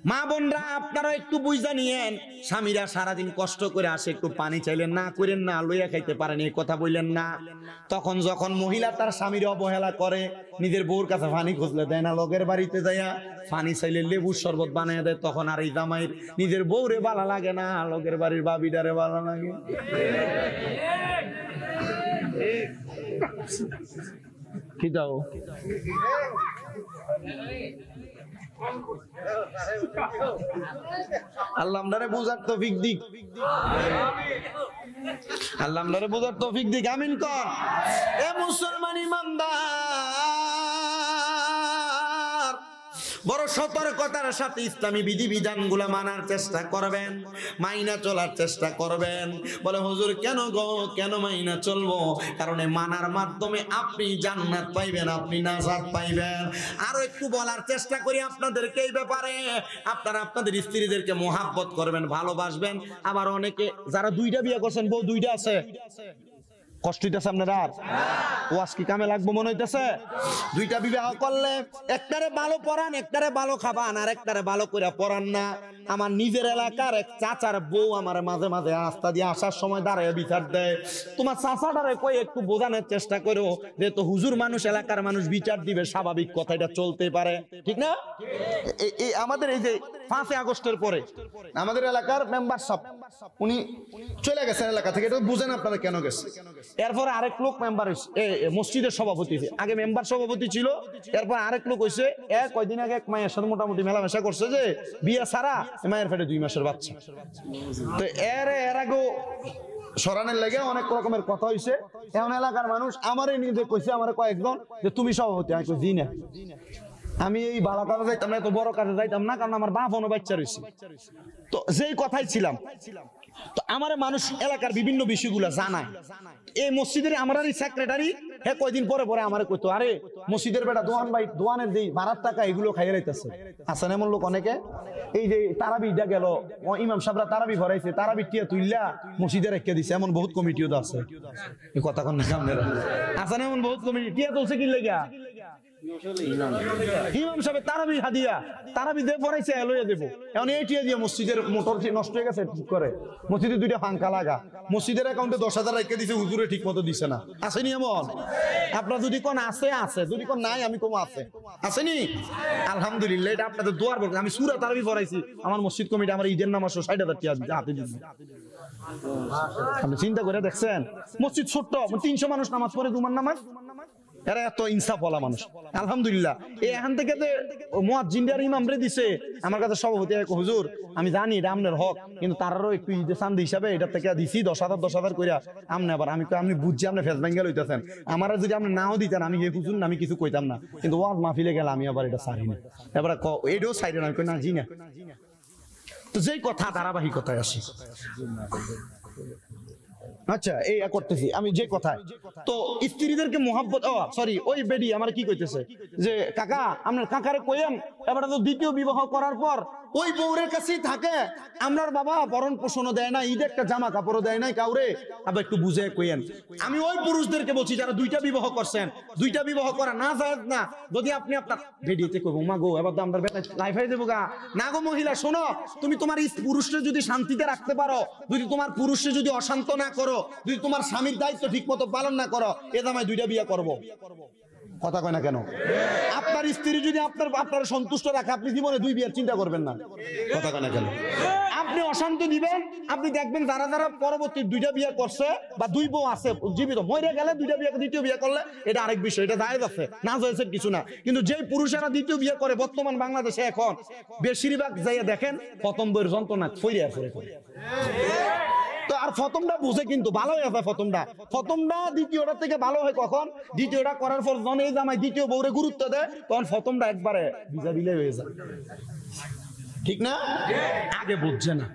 মা বোনরা আপনারা একটু বুঝা নিয়েন, স্বামীরা সারাদিন কষ্ট করে আসে, একটু পানি চাইলেন না, করেন না, লইয়া খাইতে পারেন, এই কথা বললেন না। তখন যখন মহিলা তার স্বামীর অবহেলা করে, নিজের বউর কাছে পানি খুঁজলে দেয় না, লোকের বাড়িতে যাইয়া পানি চাইলে লেবুর শরবত বানিয়ে দেয়, তখন আর এই জামাইয়ের নিজের বউরে ভালো লাগে না, লোকের বাড়ির বাবিটারে ভালো লাগে। কি দাও আল্লাহ আমরারে বুঝার তৌফিক দিক, আল্লাহ আমরারে বুঝার তৌফিক দিক, আমিন কর। এ মুসলমান ইমানদার, বড় সতর্কতার সাথে ইসলামী বিধিবিধানগুলো মানার চেষ্টা করবেন, মাইনা চলার চেষ্টা করবেন। বলে হুজুর কেন গো, কেন মাইনা চলবো? কারণ মানার মাধ্যমে আপনি জান্নাত পাইবেন, আপনি নাজাত পাইবেন। আরো একটু বলার চেষ্টা করি আপনাদেরকে এই ব্যাপারে, আপনারা আপনাদের স্ত্রীদেরকে মোহাব্বত করবেন, ভালোবাসবেন। আবার অনেকে যারা 2টা বিয়ে করছেন, বউ 2টা আছে, কষ্ট হইতেছে আপনারা? আর ও আজকে কামে লাগবো মনে হইতেছে? 2টা বিবাহ করলে একটারে ভালো পড়ান, একটারে ভালো খাবান, আর একটারে ভালো করে পড়ান না। আমার নিজের এলাকার এক চাচার বউ আমার মাঝে মাঝে রাস্তা দিয়ে আসার সময় দাঁড়ায় বিচার দেয়, তোমার চাচাটারে কই একটু বোঝানোর চেষ্টা করো, যেহেতু হুজুর মানুষ, এলাকার মানুষ বিচার দিবে, স্বাভাবিক কথা, এটা চলতে পারে, ঠিক না? আমাদের এই যে 5 আগস্টের পরে আমাদের এলাকার মেম্বার সাহেব উনি চলে গেছেন এলাকা থেকে, এটা বুঝেন আপনারা কেন গেছে। এরপরে আরেক লোক মেম্বার হয়েছে, মসজিদের সভাপতি, আগে মেম্বার সভাপতি ছিল, এরপর আরেক লোক হয়েছে। কয়দিন আগে এক মায়ের সাথে মোটামুটি মেলামেশা করছে, যে বিয়ে ছাড়া মায়ের পেটে 2 মাসের বাচ্চা। তো এর আগে সরানের লাগে অনেক রকমের কথা হয়েছে। এমন এলাকার মানুষ আমারে নিজে কইছে, আমার কয়েকজন, যে তুমি সভাপতি। আমি কই জি না, আমি এই ভালো কাজে যাইতাম না, এত বড় কাজে যাইতাম না, কারণ আমার বাপ অন্য বাচ্চা রয়েছে। তো যেই কথাই ছিলাম, তো আমার মানুষ এলাকার বিভিন্ন বিষয়গুলো জানায়। এই মসজিদের আমার সেক্রেটারি কয়দিন পরে পরে আমার কইতো, আরে মসজিদের বেটা দোয়ান ভাই, দোয়ানের যে ভাড়ার টাকা এগুলো খাইয়ে লাইতেছে। আছেন এমন লোক অনেকে। এই যে তারাবিটা গেল, ইমাম সাহেবরা তারাবি ভরাইছে, তারাবি টিয়া তুইলা মসজিদে রেখে দিছে, এমন বহুত কমিটিও তো আছে। এই কথা কোন সামনে আছেন এমন বহুত কমিটি, টিয়া তুলছে কি লেগা? ইমাম সাহেব তারাবি হাদিয়া, তারাবি দিয়ে পড়াইছে, লইয়া দেবো। এখন এইটিয়া দিয়ে মসজিদের মোটর নষ্ট হয়ে গেছে, ঠিক করে মসজিদে 2টা পাঙ্খা লাগা, মসজিদের অ্যাকাউন্টে 10,000 রেখে দিছে, হুজুরে ঠিক মতো দিছে না। আসেনি এমন? আপনার যদি কোন আছে আছে, যদি কোন নাই আমি কম আছে, আসেনি? আলহামদুলিল্লাহ, এটা আপনাদের দোয়ার বলতে। আমি সূরা তারাবি পড়াইছি, আমার মসজিদ কমিটি আমার ঈদের নামাজ 60,000 টাকা হাতে দিচ্ছে। আপনি চিন্তা করে দেখছেন, মসজিদ ছোট্ট, 300 মানুষ নামাজ পড়ে, জুমার নামাজ, এরা এত ইনসাফ ওয়ালা মানুষ। আলহামদুলিল্লাহ, এখান থেকে মুয়াজ্জিনদের ইমামরে দিছে আমার কাছে সভাপতি, হুজুর আমি জানি এটা আপনার হক, কিন্তু তারারও একটু ঈদের চাঁদ হিসাবে এটা থেকে দিছি 10,000 কইরা। আপনি আবার আমি বুঝছি আপনি ফেস ব্যাঙ্গেল হইতেছেন, আমার যদি আপনি নাও দিতেন আমি হুজুর আমি কিছু কইতাম না, কিন্তু ওয়াজ মাহফিলে গেলে আমি আবার এটা ছাড়ি না। এবার এটাও সাইডে না, না জি না। তো যেই কথা ধারাবাহিকতায় আসি, আচ্ছা এই করতেছি আমি যে কথায়, তো স্ত্রীদেরকে মোহাব্বত, সরি ওই বেডি আমার কি কইতেছে যে কাকা আপনার কাকারে কইেন, এবারে তো দ্বিতীয় বিবাহ করার পর ওই বউরের কাছেই থাকে, আমরার বাবা ভরণ পোষণও দেয় না, ঈদ একটা জামা কাপড়ও দেয় নাই কাউরে, আবার একটু বুঝে কইেন। আমি ওই পুরুষদেরকে বলছি যারা 2টা বিবাহ করছেন, 2টা বিবাহ করা না যায় না। যদি আপনি আপনার বেডিতে কইব মা গো এবার তো আমরা লাইফ হয়ে দেবো গা, না গো মহিলা শোনো, তুমি তোমার পুরুষকে যদি শান্তিতে রাখতে পারো, যদি তোমার পুরুষকে যদি অশান্ত না করো, করো, যদি তোমার স্বামীর দায়িত্ব ঠিক মতো পালন না করো, এ জামাই 2টা বিয়ে করব। কথা কয় না কেন? আপনার স্ত্রী যদি আপনার সন্তুষ্ট রাখে, আপনি জীবনে 2 বিয়ের চিন্তা করবেন না। কথা কয় না কেন? আপনি অশান্তি দিবেন, আপনি দেখবেন যারা যারা পরবর্তী 2টা বিয়ে করছে বা 2 বউ আছে জীবিত, মরে গেলে 2টা বিয়ে, 2য় বিয়ে করলে এটা আরেক বিষয়, এটা জায়েজ আছে, না জায়েজ কিছু না। কিন্তু যেই পুরুষেরা 2য় বিয়ে করে বর্তমান বাংলাদেশে এখন বেশিরভাগ যাইয়া দেখেন প্রথম বইয়ের যন্ত্রণা ফইরে আছে। তো আর প্রথমটা বুঝে কিন্তু ভালো হয়ে যায়, প্রথমটা দ্বিতীয়টা থেকে ভালো হয় কখন? দ্বিতীয়টা করার পর যখন এই জামাই 2য় বউরে গুরুত্ব দেয়, তখন প্রথমটা একবারে ভিজা দিলে হয়ে যায়। ঠিক না? আগে বুঝছে না,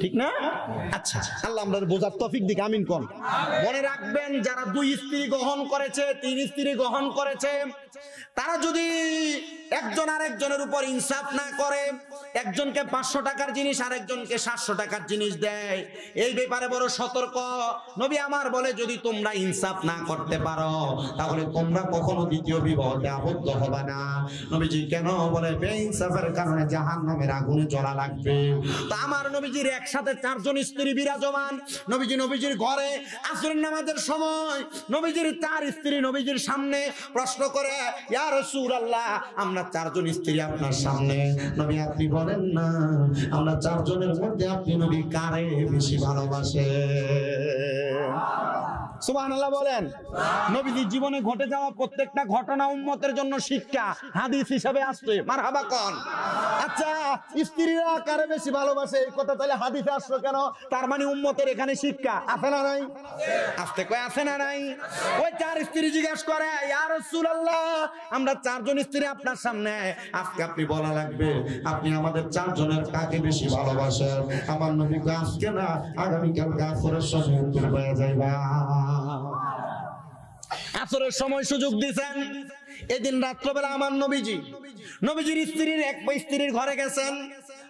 ঠিক না? আচ্ছা, আল্লাহ আমরা বোঝার তৌফিক দিক, আমিন কোন। মনে রাখবেন, যারা 2 স্ত্রী গ্রহণ করেছে, 3 স্ত্রী গ্রহণ করেছে, তারা যদি একজন আরেকজনের উপর ইনসাফ না করে, একজনকে 500 টাকার জিনিস আরেকজনকে 700 টাকার জিনিস দেয়, এই ব্যাপারে বড় সতর্ক। নবী আমার বলে, যদি তোমরা ইনসাফ না করতে পারো তাহলে তোমরা কখনো 2য় বিবাহে আবদ্ধ হবে না। নবীজি কেন বলে? বেইনসাফের কারণে জাহান্নামের আগুনে জ্বলা লাগবে। তো আমার নবীজির একসাথে 4 জন স্ত্রী বিরাজমান। নবীজির ঘরে আসরের নামাজের সময় নবীজির 4 স্ত্রী নবীজির সামনে প্রশ্ন করে, ইয়া রাসূলুল্লাহ, আমরা 4 জন স্ত্রী আপনার সামনে, নবী আপনি বলেন না আমরা 4 জনের মধ্যে আপনি নবী কারে বেশি ভালোবাসেন? সুবহানাল্লাহ বলেন। নবীজির জীবনে ঘটে যাওয়া প্রত্যেকটা ঘটনা উম্মতের জন্য শিক্ষা, হাদিস হিসেবে আসছে। মারহাবা কোন। আচ্ছা, স্ত্রীরা কারে বেশি ভালোবাসে এই কথা তাহলে হাদিসে আসলো কেন? তার মানে উম্মতের এখানে শিক্ষা আছে না নাই? আসতে কয় আছে না নাই? ওই 4 স্ত্রী জিজ্ঞেস করে, ইয়া রাসূলুল্লাহ, আমরা 4 জন স্ত্রী আপনার সামনে, আজকে আপনি বলা লাগবে আপনি আমাদের 4 জনের কাকে বেশি ভালোবাসেন। আমার নবী কয়, আজকে না, আগামীকাল আসরের সময় উত্তর পেয়ে যাইবা। আসরের সময় সুযোগ দিয়েছেন। এদিন রাত্রবেলা আমার নবীজির স্ত্রীর ঘরে গেছেন।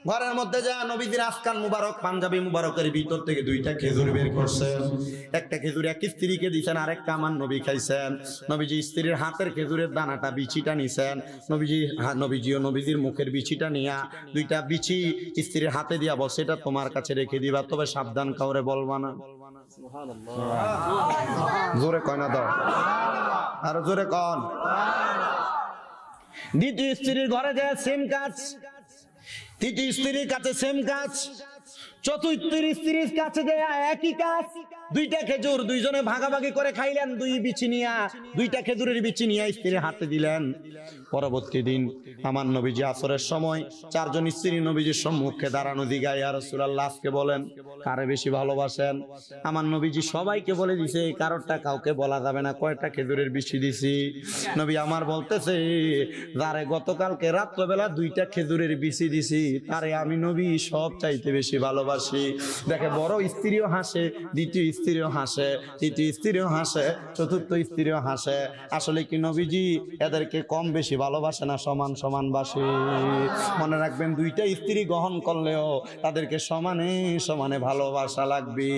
ঘরের মধ্যে যা নবীজির আফকান মুবারক, পাঞ্জাবি মুবারকের ভিতর থেকে 2টা খেজুর বের করছেন। একটা খেজুর এক স্ত্রীকে দিয়েছেন, আরেকটা আমার নবী খাইছেন। নবীজি স্ত্রীর হাতের খেজুরের দানাটা, বিচিটা নিছেন। নবীজির মুখের বিচিটা নিয়া 2টা বিচি স্ত্রীর হাতে দিয়া বসে, এটা তোমার কাছে রেখে দিবা, তবে সাবধান, কাউরে বলবা না। জোরে কয় না, দাও আরো জোরে কন। 2য় স্ত্রীর ঘরে যায় সেম কাজ, 3য় স্ত্রীর কাছে সেম কাজ, 4র্থ স্ত্রীর কাছে যায় একই কাজ। 2টা খেজুর 2 জনে ভাগাভাগি করে খাইলেন, 2টা খেজুরের বিচি নিয়ে স্ত্রীর হাতে দিলেন। পরবর্তী দিন আমার নবীজি আসরের সময় 4 জন স্ত্রী নবীজির সম্মুখে দাঁড়ানো, দিগায়, ইয়া রাসূলুল্লাহ, আজকে বলেন কারে বেশি ভালোবাসেন? আমার নবীজি সবাইকে বলে দিছে, কারোরটা কাউকে বলা যাবে না কয়টা খেজুরের বিচি দিছি। নবী আমার বলতেছে, যারে গতকালকে রাত্রবেলা 2টা খেজুরের বিচি দিছি, তারে আমি নবী সব চাইতে বেশি ভালোবাসি। দেখে, বড় স্ত্রীও হাসে, 2য় স্ত্রীও হাসে, 3য় স্ত্রীও হাসে, 4র্থ স্ত্রীও হাসে। আসলে কি নবীজি এদেরকে কম বেশি ভালোবাসে না সমান সমান বাসে? মনে রাখবেন, 2টা স্ত্রী গ্রহণ করলেও তাদেরকে সমানে সমানে ভালোবাসা লাগবে,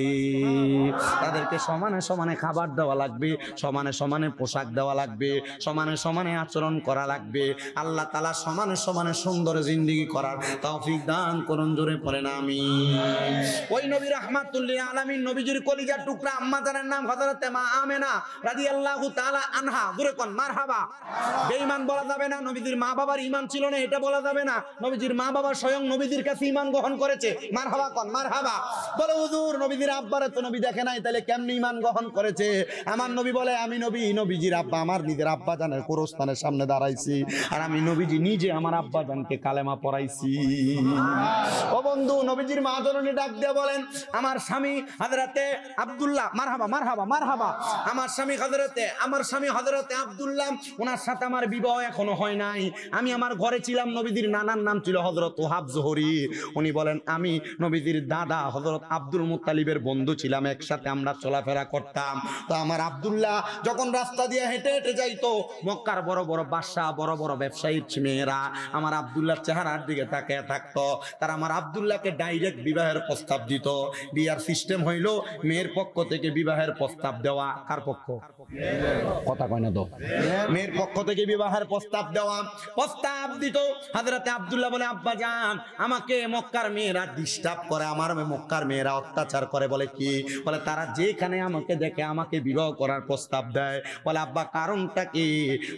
তাদেরকে সমানে সমানে খাবার দেওয়া লাগবে, সমানে সমানে পোশাক দেওয়া লাগবে, সমানে সমানে আচরণ করা লাগবে। আল্লাহ তাআলা সমানে সমানে সুন্দর জিন্দেগি করার তৌফিক দান করুন। জোরে পড়েন আমিন। ওই নবী রাহমাতুল লিল আলামিন, নবীজির কলিজার টুকরা আম্মা জানের নাম হযরতে মা আমেনা রাদিয়াল্লাহু তাআলা আনহা। জোরে কোন মারহাবা। বেঈমান বলা যাবে না, নবীজির মা বাবার ঈমান ছিল না এটা বলা যাবে না। নবীজির মা বাবা স্বয়ং নবীজির কাছে ঈমান গ্রহণ করেছে। মারহাবা কোন মারহাবা। বলে, হুজুর নবীজির আব্বারে তো নবী দেখে নাই, তাহলে কেমনে ঈমান গ্রহণ করেছে? আমার নবী বলে, আমি নবীজির আব্বা আমার নিজের আব্বা জানের গোরস্থানের সামনে দাঁড়াইছি, আর আমি নবীজি নিজে আমার আব্বা জানকে কালেমা পড়াইছি। ও বন্ধু, নবীজির মা জননী ডাক দিয়ে বলেন, আমার স্বামী হযরতে আব্দুল্লাহ, মারহাবা মারহাবা মারহাবা, আমার স্বামী হযরতে আব্দুল্লাহ, ওনার সাথে আমার বিবাহ এখনো হয় নাই। আমি আমার ঘরে ছিলাম, নবীজির নানার নাম ছিল হযরত ওহাব জোহরি। উনি বলেন, আমি নবীজির দাদা হযরত আব্দুল মুত্তালিবের বন্ধু ছিলাম, একসাথে আমরা চলাফেরা করতাম। তো আমার আব্দুল্লাহ যখন রাস্তা দিয়ে হেঁটে হেঁটে যাইতো, মক্কার বড় বড় বাদশা, বড় বড় ব্যবসায়ীর মেয়েরা আমার আব্দুল্লাহর চেহারার দিকে তাকিয়ে থাকতো। তারা আমার আব্দুল্লাহকে ডাইরেক্ট বিবাহের প্রস্তাব দিত। বিয়ার সিস্টেম হইলো, মেয়ের পক্ষ থেকে বিবাহের প্রস্তাব দেওয়া। কার পক্ষ? কথা কয় না তো। মেয়ের পক্ষ থেকে বিবাহের প্রস্তাব দেওয়া। প্রস্তাব দিত হযরতে আব্দুল্লাহ বলে, আব্বা জান আমাকে মক্কার মেয়েরা ডিস্টার্ব করে, আমার মক্কার মেয়েরা অত্যাচার করে। বলে কি? বলে তারা যেখানে আমাকে দেখে আমাকে বিবাহ করার প্রস্তাব দেয়। বলে আব্বা কারণটা কি?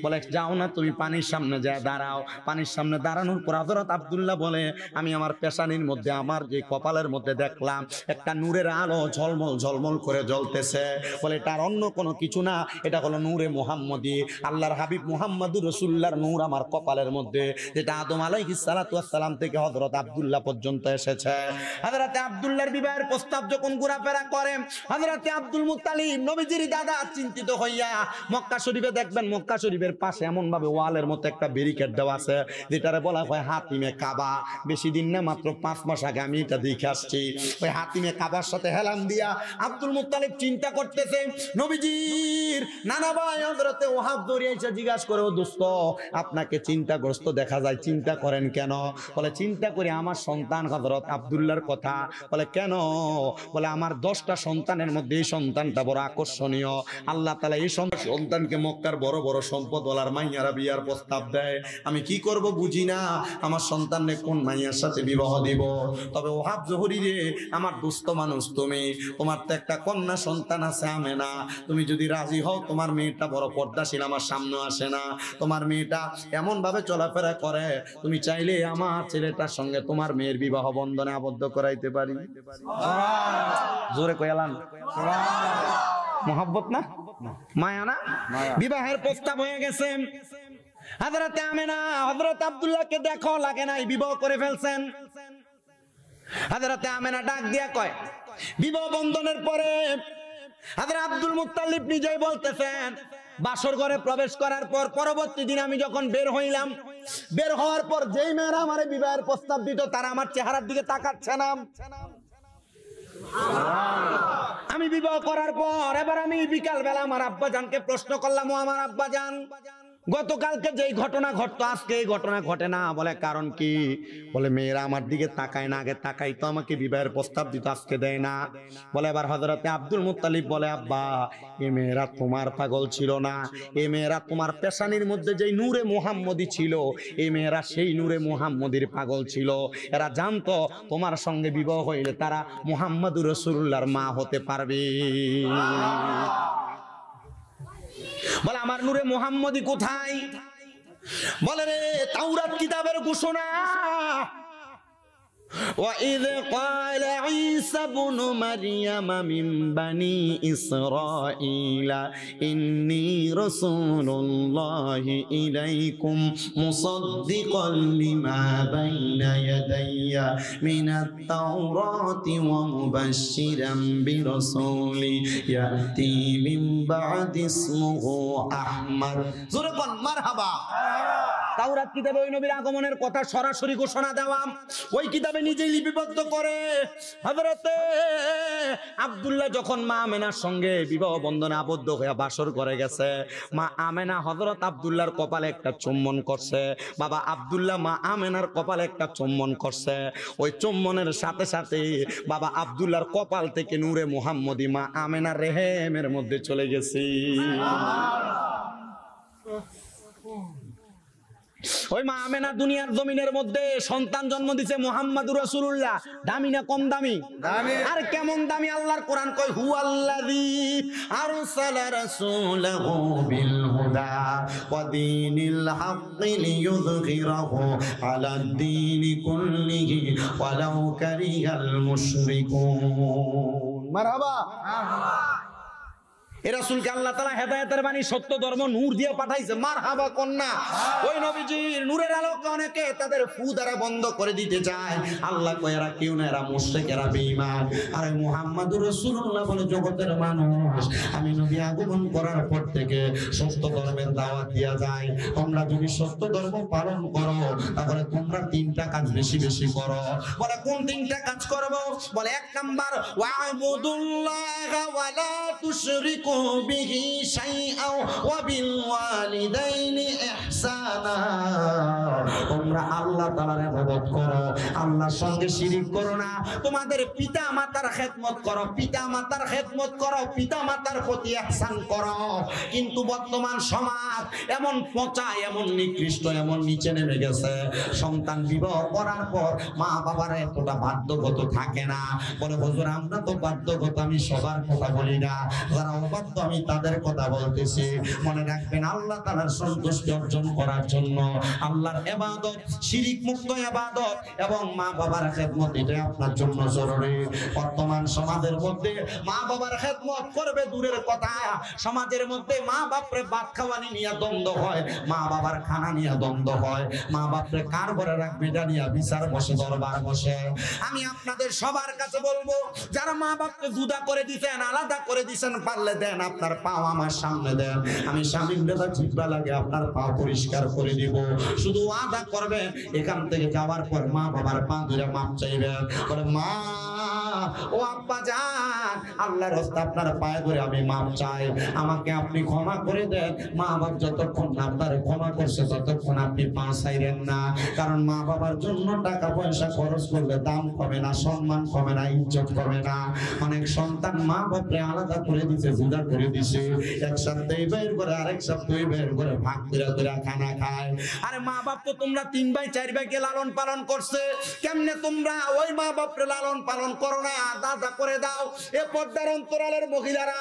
বলে যাও না তুমি পানির সামনে যায় দাঁড়াও। পানির সামনে দাঁড়ানোর পর হযরত আব্দুল্লাহ বলে, আমি আমার পেশানির মধ্যে, আমার যে কপালের মধ্যে দেখলাম একটা নূরের আলো ঝলমল ঝলমল করে জ্বলতেছে। বলে এটার অন্য কোনো কিছু না, এটা হলো নূরে মুহাম্মদী, আল্লাহর হাবিব মুহাম্মদুর রাসূলুল্লাহর নূর আমার কপালের মধ্যে, যেটা আদম আলাইহিস সালাতু ওয়াস সালাম থেকে হযরত আব্দুল্লাহ পর্যন্ত এসেছে। হযরতে আব্দুল্লাহর বিবাহের প্রস্তাব যখন ঘোরাফেরা করে, হযরতে আব্দুল মুত্তালিব নবীজির দাদা চিন্তিত হইয়া, মক্কা শরীফে দেখবেন মক্কা শরীফের পাশে এমন ভাবে ওয়ালের মতো একটা ব্যারিকেড দেওয়া আছে, যেটারে বলা হয় হাতিমে কাবা। বেশি দিন না, মাত্র 5 মাস আগে আমি এটা দেখে আসছি। ওই হাতিমে কাবার সাথে হেলান দিয়া আব্দুল মুত্তালিব চিন্তা করতেছে, নবীজির নানা ভাই হযরতে ওহাব দৌড়ে এসে জিজ্ঞাসা করে, ও দোস্ত আপনাকে চিন্তাগ্রস্ত দেখা যায়, চিন্তা করেন কেন? বলে চিন্তা করি আমার সন্তান হযরত আব্দুল্লাহর কথা। বলে কেন? বলে আমার 10টা সন্তানের মধ্যে এই সন্তানটা বড় আকর্ষণীয়। আল্লাহ তাআলা এই সন্তানকে মক্কার বড় বড় সম্পদওয়ালার মাইয়ারা বিয়ার প্রস্তাব দেয়। আমি কি করব বুঝি না, আমার সন্তানকে কোন মাইয়ার সাথে বিবাহ দিব। তবে ওহাব জহুরি রে, আমার দুস্থ মানুষ তুমি, তোমার তো একটা কন্যা সন্তান আছে আমেনা, তুমি যদি রাজি হও, তোমার মেয়েটা বড় পর্দাশীল, আমার সামনে আসে না, তোমার মেয়েটা এমন ভাবে চলাফেরা করে, তুমি চাইলে আমার ছেলেটার সঙ্গে তোমার মেয়ের বিবাহ বন্ধনে আবদ্ধ করাইতে পারি। জোরে কয়ালান মোহাব্বত না, মায়া না? বিবাহের প্রস্তাব হয়ে গেছে। হযরতে আমেনা হযরত আব্দুল্লাহকে দেখো লাগে নাই, বিবাহ করে ফেলছেন। হযরতে আমেনা ডাক দিয়া কয়, বিবাহ বন্ধনের পরে হযরত আব্দুল মুত্তালিব নিজেই বলতেছেন, বাসর ঘরে প্রবেশ করার পর পরবর্তী দিন আমি যখন বের হইলাম, বের হওয়ার পর যেই মেয়েরা আমারে বিবাহের প্রস্তাব দিত, তারা আমার চেহারার দিকে তাকাচ্ছে না। আমি বিবাহ করার পর এবার আমি বিকাল বেলা আমার আব্বাজানকে প্রশ্ন করলাম, ও আমার আব্বাজান, গতকালকে যেই ঘটনা ঘটতো আজকে এই ঘটনা ঘটে না। বলে কারণ কি? বলে মেয়েরা আমার দিকে তাকায় না, আগে তাকাই তো আমাকে বিবাহের প্রস্তাব দিত, আজকে দেয় না। বলে এবার হযরতে আব্দুল মুত্তালিব বলে, আব্বা এই মেয়েরা তোমার পাগল ছিল না, এই মেয়েরা তোমার পেশানির মধ্যে যেই নূরে মুহাম্মদী ছিল, এই মেয়েরা সেই নূরে মুহাম্মদীর পাগল ছিল। এরা জানতো তোমার সঙ্গে বিবাহ হইলে তারা মুহাম্মদুর রাসূলুল্লাহর মা হতে পারবে। বলে আমার নূরে মুহাম্মদী কোথায়? বলে রে তাওরাত কিতাবের ঘোষণা, وَإِذْ قَالَ عِيسَى ابْنُ مَرْيَمَ مِنْ بَنِي إِسْرَائِيلَ إِنِّي رَسُولُ اللَّهِ إِلَيْكُمْ مُصَدِّقًا لِمَا بَيْنَ يَدَيَّ مِنَ التَّوْرَاةِ وَمُبَشِّرًا بِرَسُولٍ يَأْتِي مِنْ بَعْدِ اسْمُهُ أَحْمَدُ। জোরে বল মারহাবা। তাওরাত কিতাবে ওই নবীর আগমনের কথা সরাসরি ঘোষণা দেওয়া, ওই কিতাবে নিজেই লিপিবদ্ধ করে হযরতে আব্দুল্লাহ যখন মা আমেনার সঙ্গে বিবাহ বন্ধনে আবদ্ধ হয়ে বাসর করে গেছে, মা আমেনা হযরত আব্দুল্লাহর কপালে একটা চুম্বন করছে, বাবা আব্দুল্লাহ মা আমেনার কপালে একটা চুম্বন করছে। ওই চুম্বনের সাথে সাথে বাবা আব্দুল্লাহর কপাল থেকে নূরে মুহাম্মদী মা আমেনার রেহেমের মধ্যে চলে গেছে। ওই মা আমেনা দুনিয়ার জমিনের মধ্যে সন্তান জন্ম দিছে মুহাম্মদুর রাসূলুল্লাহ। দামি না কম দামি? আর কেমন দামি? আল্লাহর কোরআন কয়, হুয়াল্লাযী আরসালা রাসূলাহু বিল হুদা ওয়া দীনিল হাক্কি লিইয়ুযহিরাহু আলাদ দীনি কুল্লিহি ওয়ালাউ কারিহাল মুশরিকুন। মারহাবা। এ রাসূলকে আল্লাহ তাআলা হেদায়েতের বাণী সত্য ধর্ম নূর দিয়ে পাঠাইছে। মারহাবা কন্যা। ওই নবীজির নূরের আলোকে অনেকে তাদের ফু দ্বারা বন্ধ করে দিতে চায়। আল্লাহ কয় এরা কেউ না, এরা মুশরিক, এরা বেঈমান। আর মুহাম্মদুর রাসূলুল্লাহ বলে জগতের মানুষ, আমি নবী আগমন করার পর থেকে সত্য ধর্মের দাওয়াত দেয়া যায়। তোমরা যদি সত্য ধর্ম পালন করো তাহলে তোমরা 3টা কাজ বেশি বেশি করো। বলে কোন 3টা কাজ করব? বলে 1 নাম্বার, ওয়া'বুদুল্লাহ ওয়া লা তুশরিকু বিহি শাইআন ওয়া বিল ওয়ালিদাইনি ইহসানা। না, তোমরা আল্লাহ তাআলার ইবাদত করো, আল্লাহর সঙ্গে শিরিক করো না। তোমাদের পিতা মাতার খেদমত করো, পিতা মাতার খেদমত করো, পিতা মাতার প্রতি ইহসান করো। কিন্তু বর্তমান সমাজ এমন পচা, এমন নিকৃষ্ট, এমন নিচে নেমে গেছে, সন্তান বিবাহ করার পর মা বাবার এতটা বাধ্যগত থাকে না। বলে হুজুর আমরা তো বাধ্যগত, আমি সবার কথা বলি না, যারা অবাধ্য আমি তাদের কথা বলতেছি। মনে রাখবেন আল্লাহ তাআলার সন্তুষ্টি অর্জন করার জন্য আল্লাহর ইবাদত, শিরিক মুক্ত ইবাদত এবং মা বাবার খেদমত, এটা আপনার জন্য জরুরি। বর্তমান সমাজের মধ্যে মা বাবার খেদমত করবে দূরের কথা, সমাজের মধ্যে মা বাপরে ভাত খাওয়ানি নিয়ে দ্বন্দ্ব হয়, মা বাবার খানা নিয়ে দ্বন্দ্ব হয়, মা বাপরে কার ঘরে রাখবে এটা নিয়ে বিচার বসে, দরবার বসে। আমি আপনাদের সবার কাছে বলবো, যারা মা বাপকে জুদা করে দিতেন, আলাদা করে দিছেন, পারলে দেন আপনার পাও আমার সামনে দেন, আমি স্বামীর দাদা জিব্বা লাগে আপনার পা পরিষ্কার করে দিব। শুধু ওয়াদা করবেন এখান থেকে যাওয়ার পর মা বাবার পা ধরে মাপ চাইবেন, বলে মা ও আব্বা যান, আল্লাহর রাস্তা আপনার পায়ে ধরে আমি মাপ চাই, আমাকে আপনি ক্ষমা করে দেন। মা বাপ যতক্ষণ না আপনার ক্ষমা করছে ততক্ষণ আপনি পা চাইবেন না। কারণ মা বাবার জন্য টাকা পয়সা খরচ করলে দাম কমে না, সম্মান কমে না, ইজ্জত কমে না। অনেক সন্তান মা বাপরে আলাদা করে দিছে, জুদা করে দিছে, এক সপ্তাহে বের করে আরেক সপ্তাহে বের করে ভাগ করে করে খানা খায়। আরে মা বাপ তো তোমরা 3 ভাই 4 ভাইকে লালন পালন করছে, কেমনে তোমরা ওই মা বাপরে লালন পালন করো না, দাদা করে দাও। এ পর্দার অন্তরালের মহিলারা,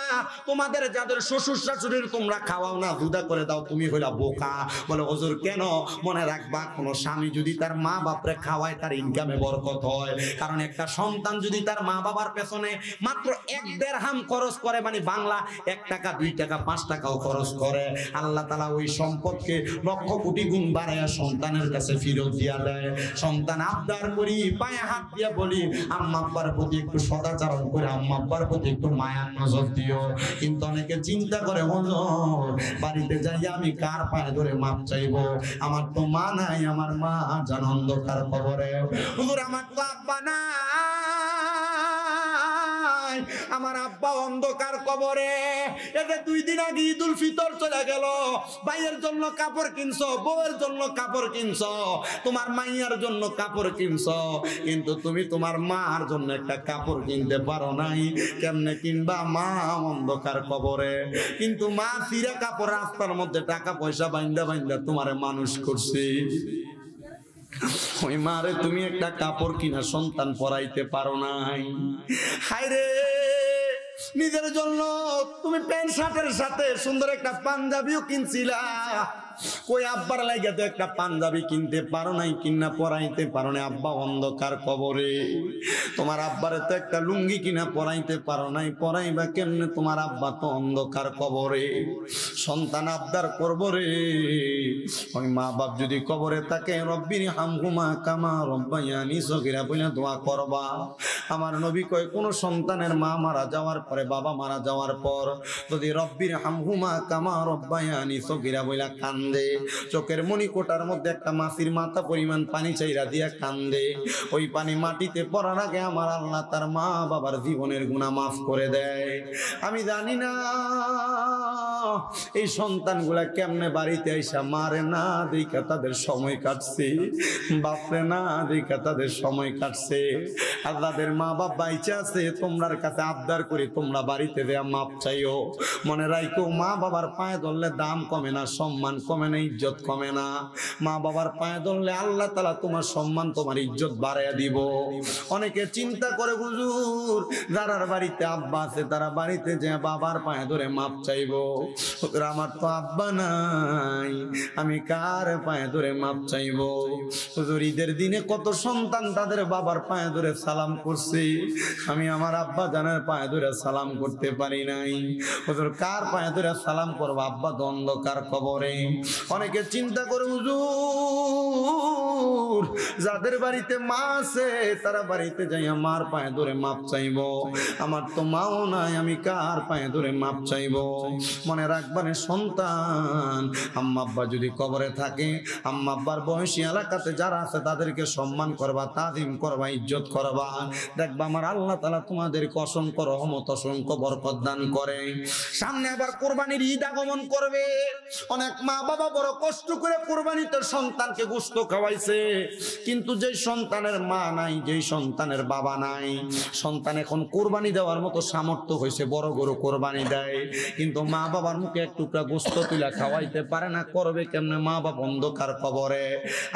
তোমাদের যাদের শ্বশুর শাশুড়ির তোমরা খাওয়াও না, জুদা করে দাও, তুমি হইলা বোকা। বলে হুজুর কেন? মনে রাখবা, কোন স্বামী যদি তার মা বাপরে খাওয়ায় তার ইনকামে বরকত হয়। কারণ একটা সন্তান যদি তার মা বাবার পেছনে মাত্র 1 দিরহাম খরচ করে, মানে বাংলা 1 টাকা 2 টাকা 5 টাকাও খরচ করে, আল্লাহ তাআলা ওই সম্পদকে লক্ষ কোটি গুণ বাড়ায়া সন্তানের কাছে ফেরত দিয়া দেয়। সন্তান আবদার করি, পায়ে হাত দিয়া বলি আম্মা আব্বার প্রতি একটু সদাচরণ করে, আম্মা আব্বার প্রতি একটু মায়ার নজর দিও। কিন্তু অনেকে চিন্তা করে হুজুর বাড়িতে যাই আমি কার পায়ে ধরে মাপ চাইবো, আমার তো মা নাই, আমার মা জান অন্ধকার কবরে। হুজুর আমার তো আব্বা নাই, আমার আব্বা অন্ধকার কবরে। এতে 2 দিন আগে ঈদুল ফিতর চলে গেল, ভাইয়ের জন্য কাপড় কিনছো, বউয়ের জন্য কাপড় কিনছো, তোমার মাইয়ার জন্য কাপড় কিনছো, কিন্তু তুমি তোমার মার জন্য একটা কাপড় কিনতে পারো নাই। কেমনে কিনবা? মা অন্ধকার কবরে। কিন্তু মা চিরা কাপড় রাস্তার মধ্যে টাকা পয়সা বাইন্দা বাইন্দা তোমারে মানুষ করছে, ওই মারে তুমি একটা কাপড় কিনা সন্তান পরাইতে পারো নাই। হায়রে, নিজের জন্য তুমি প্যান্ট শার্টের সাথে সুন্দর একটা পাঞ্জাবিও কিনছিলা, কই আব্বার লাগা তো একটা পাঞ্জাবি কিনতে পারো নাই, কিনা পরাইতে পারো নাই, আব্বা অন্ধকার কবরে। তোমার আব্বারে তো একটা লুঙ্গি কিনা পরাইতে পারো নাই, পরাইবা কেমনে? তোমার আব্বা তো অন্ধকার কবরে। সন্তান আবদার করবো রে, ওই মা বাপ যদি কবরে থাকে, রব্বির হামহুমা কামা রব্বায়ানি সগীরা বলে দোয়া করবা। আমার নবী কয়, কোন সন্তানের মা মারা যাওয়ার পরে, বাবা মারা যাওয়ার পর যদি রব্বির হামহুমা কামা রব্বায়ানি সগীরা বলে কান্দে, চোখের মণিকোটার মধ্যে একটা মাছির মাথা পরিমাণ পানি চাইরা দিয়া কান্দে, ওই পানি মাটিতে পড়ার আগে আমার আল্লাহ তার মা বাবার জীবনের গুনাহ মাফ করে দেয়। আমি জানি না এই সন্তানগুলা কেমনে বাড়িতে আইসা মারে না দেখা তাদের সময় কাটছে, বাপরে না দেখা তাদের সময় কাটছে। আর তাদের মা বাপ বাইচা আছে, তোমরার কাছে আবদার করে তোমরা বাড়িতে দেয়া মাপ চাইও। মনে রাখো, মা বাবার পায়ে ধরলে দাম কমে না, সম্মান কমে না, ইজ্জত কমে না। মা বাবার পায়ে ধরলে আল্লাহ তাআলা তোমার সম্মান, তোমার ইজ্জত বাড়াইয়া দিব। অনেকে চিন্তা করে হুজুর যারার বাড়িতে আব্বা আছে তারা বাড়িতে যে বাবার পায়ে ধরে মাপ চাইবো, আমার তো আব্বা নাই, আমি কার পায়ে ধরে মাপ চাইবো? হুজুর ঈদের দিনে কত সন্তান তাদের বাবার পায়ে ধরে সালাম করছে, আমি আমার আব্বা জানের পায়ে ধরে সালাম করতে পারি নাই। হুজুর কার পায়ে ধরে সালাম করবো? আব্বা তো অন্ধকার কবরে। অনেকে চিন্তা করে হুজুর যাদের বাড়িতে মা আছে তারা বাড়িতে যাইয়া মার পায়ে ধরে মাপ চাইবো, আমার তো মাও নাই, আমি কার পায়ে ধরে মাপ চাইবো? মনে রাখবানে সন্তান, আম্মা আব্বা যদি কবরে থাকে, আম্মা আব্বার বয়সী এলাকাতে যারা আছে তাদেরকে সম্মান করবা, তাজিম করবা, ইজ্জত করবা। দেখবা আমার আল্লাহ তাআলা তোমাদেরকে অসংখ্য রহমত, অসংখ্য বরকত দান করে। সামনে আবার কোরবানির ঈদ আগমন করবে, অনেক যাক, মা বাবা বড় কষ্ট করে কুরবানিতে সন্তানকে গোশত খাওয়াইছে, কিন্তু যে সন্তানের মা নাই, যেই সন্তানের বাবা নাই, সন্তান এখন কুরবানি দেওয়ার মতো সামর্থ্য হয়েছে, বড় গরু কুরবানি দেয়, কিন্তু মা বাবার মুখে এক টুকরা গোশত তুলে খাওয়াইতে পারে না। করবে কেমনে? মা বাবা অন্ধকার কবরে।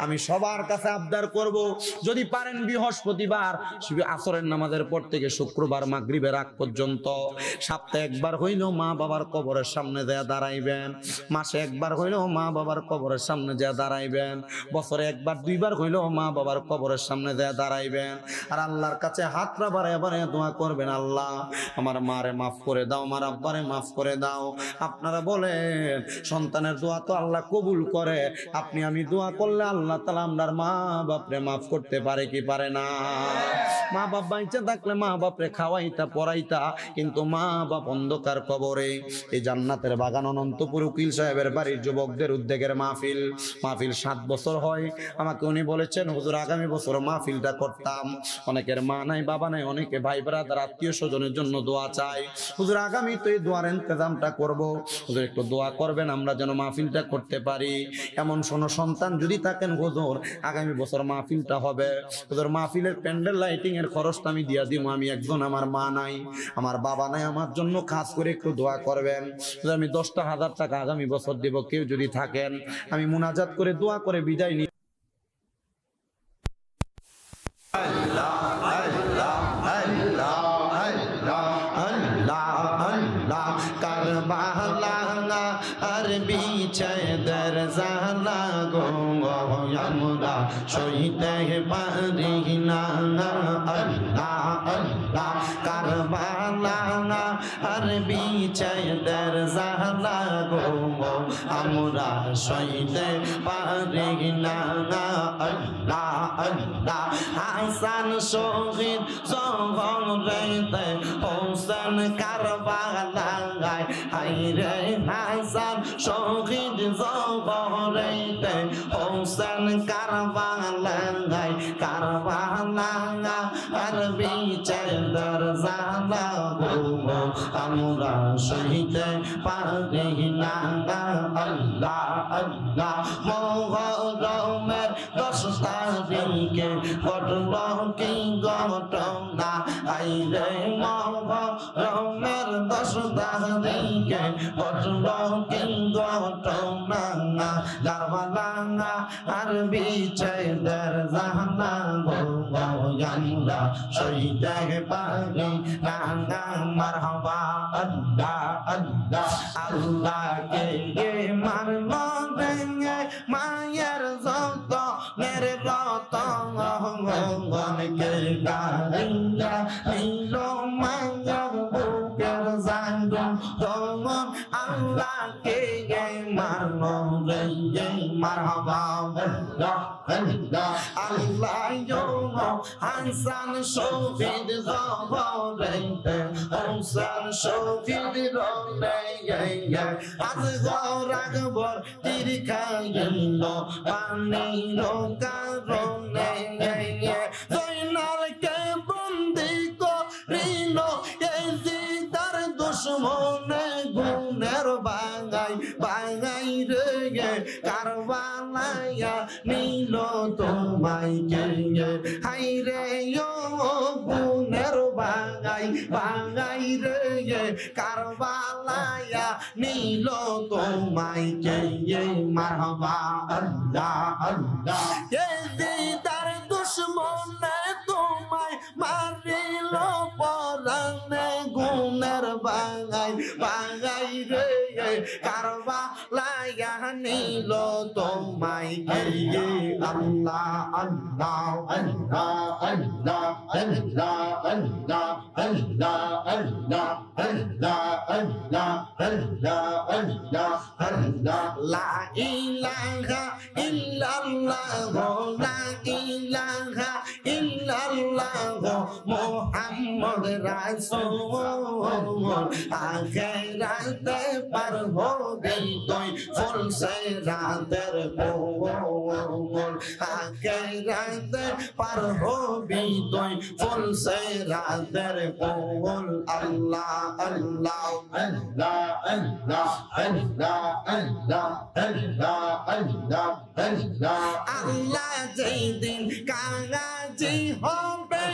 আমি সবার কাছে আবদার করব, যদি পারেন বৃহস্পতিবার আসরের নামাজের পর থেকে শুক্রবার মাগরিবের আগ পর্যন্ত সপ্তাহে একবার হইলেও মা বাবার কবরের সামনে যা দাঁড়াইবেন, মাসে একবার হইলেও মা বাবার কবরের সামনে যা দাঁড়াইবেন, বছরে একবার দুইবার হইলেও মা বাবার কবরের সামনে যা দাঁড়াইবেন, আর আল্লাহর কাছে হাতটা বাড়ায় বাড়ায় দোয়া করবেন, আল্লাহ আমার মারে মাফ করে দাও, আমার আব্বারে মাফ করে দাও। আপনারা বলেন, সন্তানের দোয়া তো আল্লাহ কবুল করে, আপনি আমি দোয়া করলে আল্লাহ তাআলা আপনার মা বাপরে মাফ করতে পারে কি পারে না? মা বাপ বাইচা থাকলে মা বাপরে খাওয়াইতা পড়াইতা, কিন্তু মা বাপ অন্ধকার কবরে। এই জান্নাতের বাগান অনন্তপুর উকিল সাহেবের বাড়ির যুবকদের উদ্যোগের মাহফিল 7 বছর হয়। আমাকে উনি বলেছেন, হুজুর আগামী বছর মাহফিলটা করতাম। অনেকের মা নাই, বাবা নাই, অনেকে ভাই ব্রাদার আত্মীয় স্বজনের জন্য দোয়া চাই। হুজুর আগামী তো এই দোয়ার ইন্তজামটা করব, হুজুর একটু দোয়া করবেন আমরা যেন মাহফিলটা করতে পারি। এমন শোনো সন্তান যদি থাকেন, হুজুর আগামী বছর মাহফিলটা হবে, হুজুর মাহফিলের প্যান্ডেল লাইটিং এর খরচটা আমি দিয়া দিব। আমি একজন, আমার মা নাই, আমার বাবা নাই, আমার জন্য খাস করে একটু দোয়া করবেন। আমি 10টা 1000 টাকা আগামী বছর দেব, কেউ যদি থাকেন। আমি মুনাজাত করে দোয়া করে বিদায় নিই। আর বিছায় দরজালা গো আমরা সইতে পারি না। আল্লাহ আল্লাহ কারবালা আর বিছায় দরজালা গো আমরা সইতে পারি না। আল্লাহ আল্লাহ হাসান শহীদ জহরেতে হোসেন কারবালায়, হায়রে হাসান শহীদ জহরেতে হোসেন কারবালায়, কারবালা আর বিচার দরজালা গো আমরা সইতে পারি না। আল্লাহ আল্লাহ মুহররমের 10 তারিখে ঘটল কি ঘটনা, আইরে মুহররমের 10 তারিখে ঘটল কি ঘটনা। কারবালা আর বিচার দরজালা গো আমরা সইতে পারি না। মারহাবা আল্লাহ আল্লাহ আল্লাহকে মারলো মায়ের যত মেরে রতন কে গালিয়া নিল মায়ের বুকের জানদুন তমন আল্লাহকে মারলো রে। মারহাবা আল্লাহ হাসান শহীদ জহরেতে হোসেন শহীদ রলে আজ রাগবর তীর খাইল পানির কারণে, জয়নালকে বন্দি করিল এই জিদার দুশ্মনে গুণের বাঙাই বাঙাই রে। কারবালায়া নিল তোমায় কে, হাইরে ও গুণের বাঙাই বাঙাই রে। কারবালায়া নিল তোমায় কে। মারহাবা আল্লাহ আল্লাহ এই দিদার দুশ্মনে তোমায় মারিল পরানে গুণের বাঙাই বাঙাই রে। কারবালায়া নিল তোমায় কে। আল্লাহ আল্লাহ আল্লাহ আল্লাহ আল্লাহ আল্লাহ আল্লাহ আল্লাহ আল্লাহ আল্লাহ আল্লাহ আল্লাহ আল্লাহ লা ইলাহা ইল্লাল্লাহ লা ইলাহা ইলাহা ইল্লাল্লাহ মুহাম্মদ রাসূল আখিরাতে পার হবে তুই ফুল সিরাতের কোল আখিরাতে পার হবে তুই ফুল সিরাতের কোল আল্লাহ আল্লাহ আল্লাহ আল্লাহ আল্লাহ আল্লাহ আল্লাহ আল্লাহ আল্লাহ আল্লাহ যেই দিন কাগাজি হবে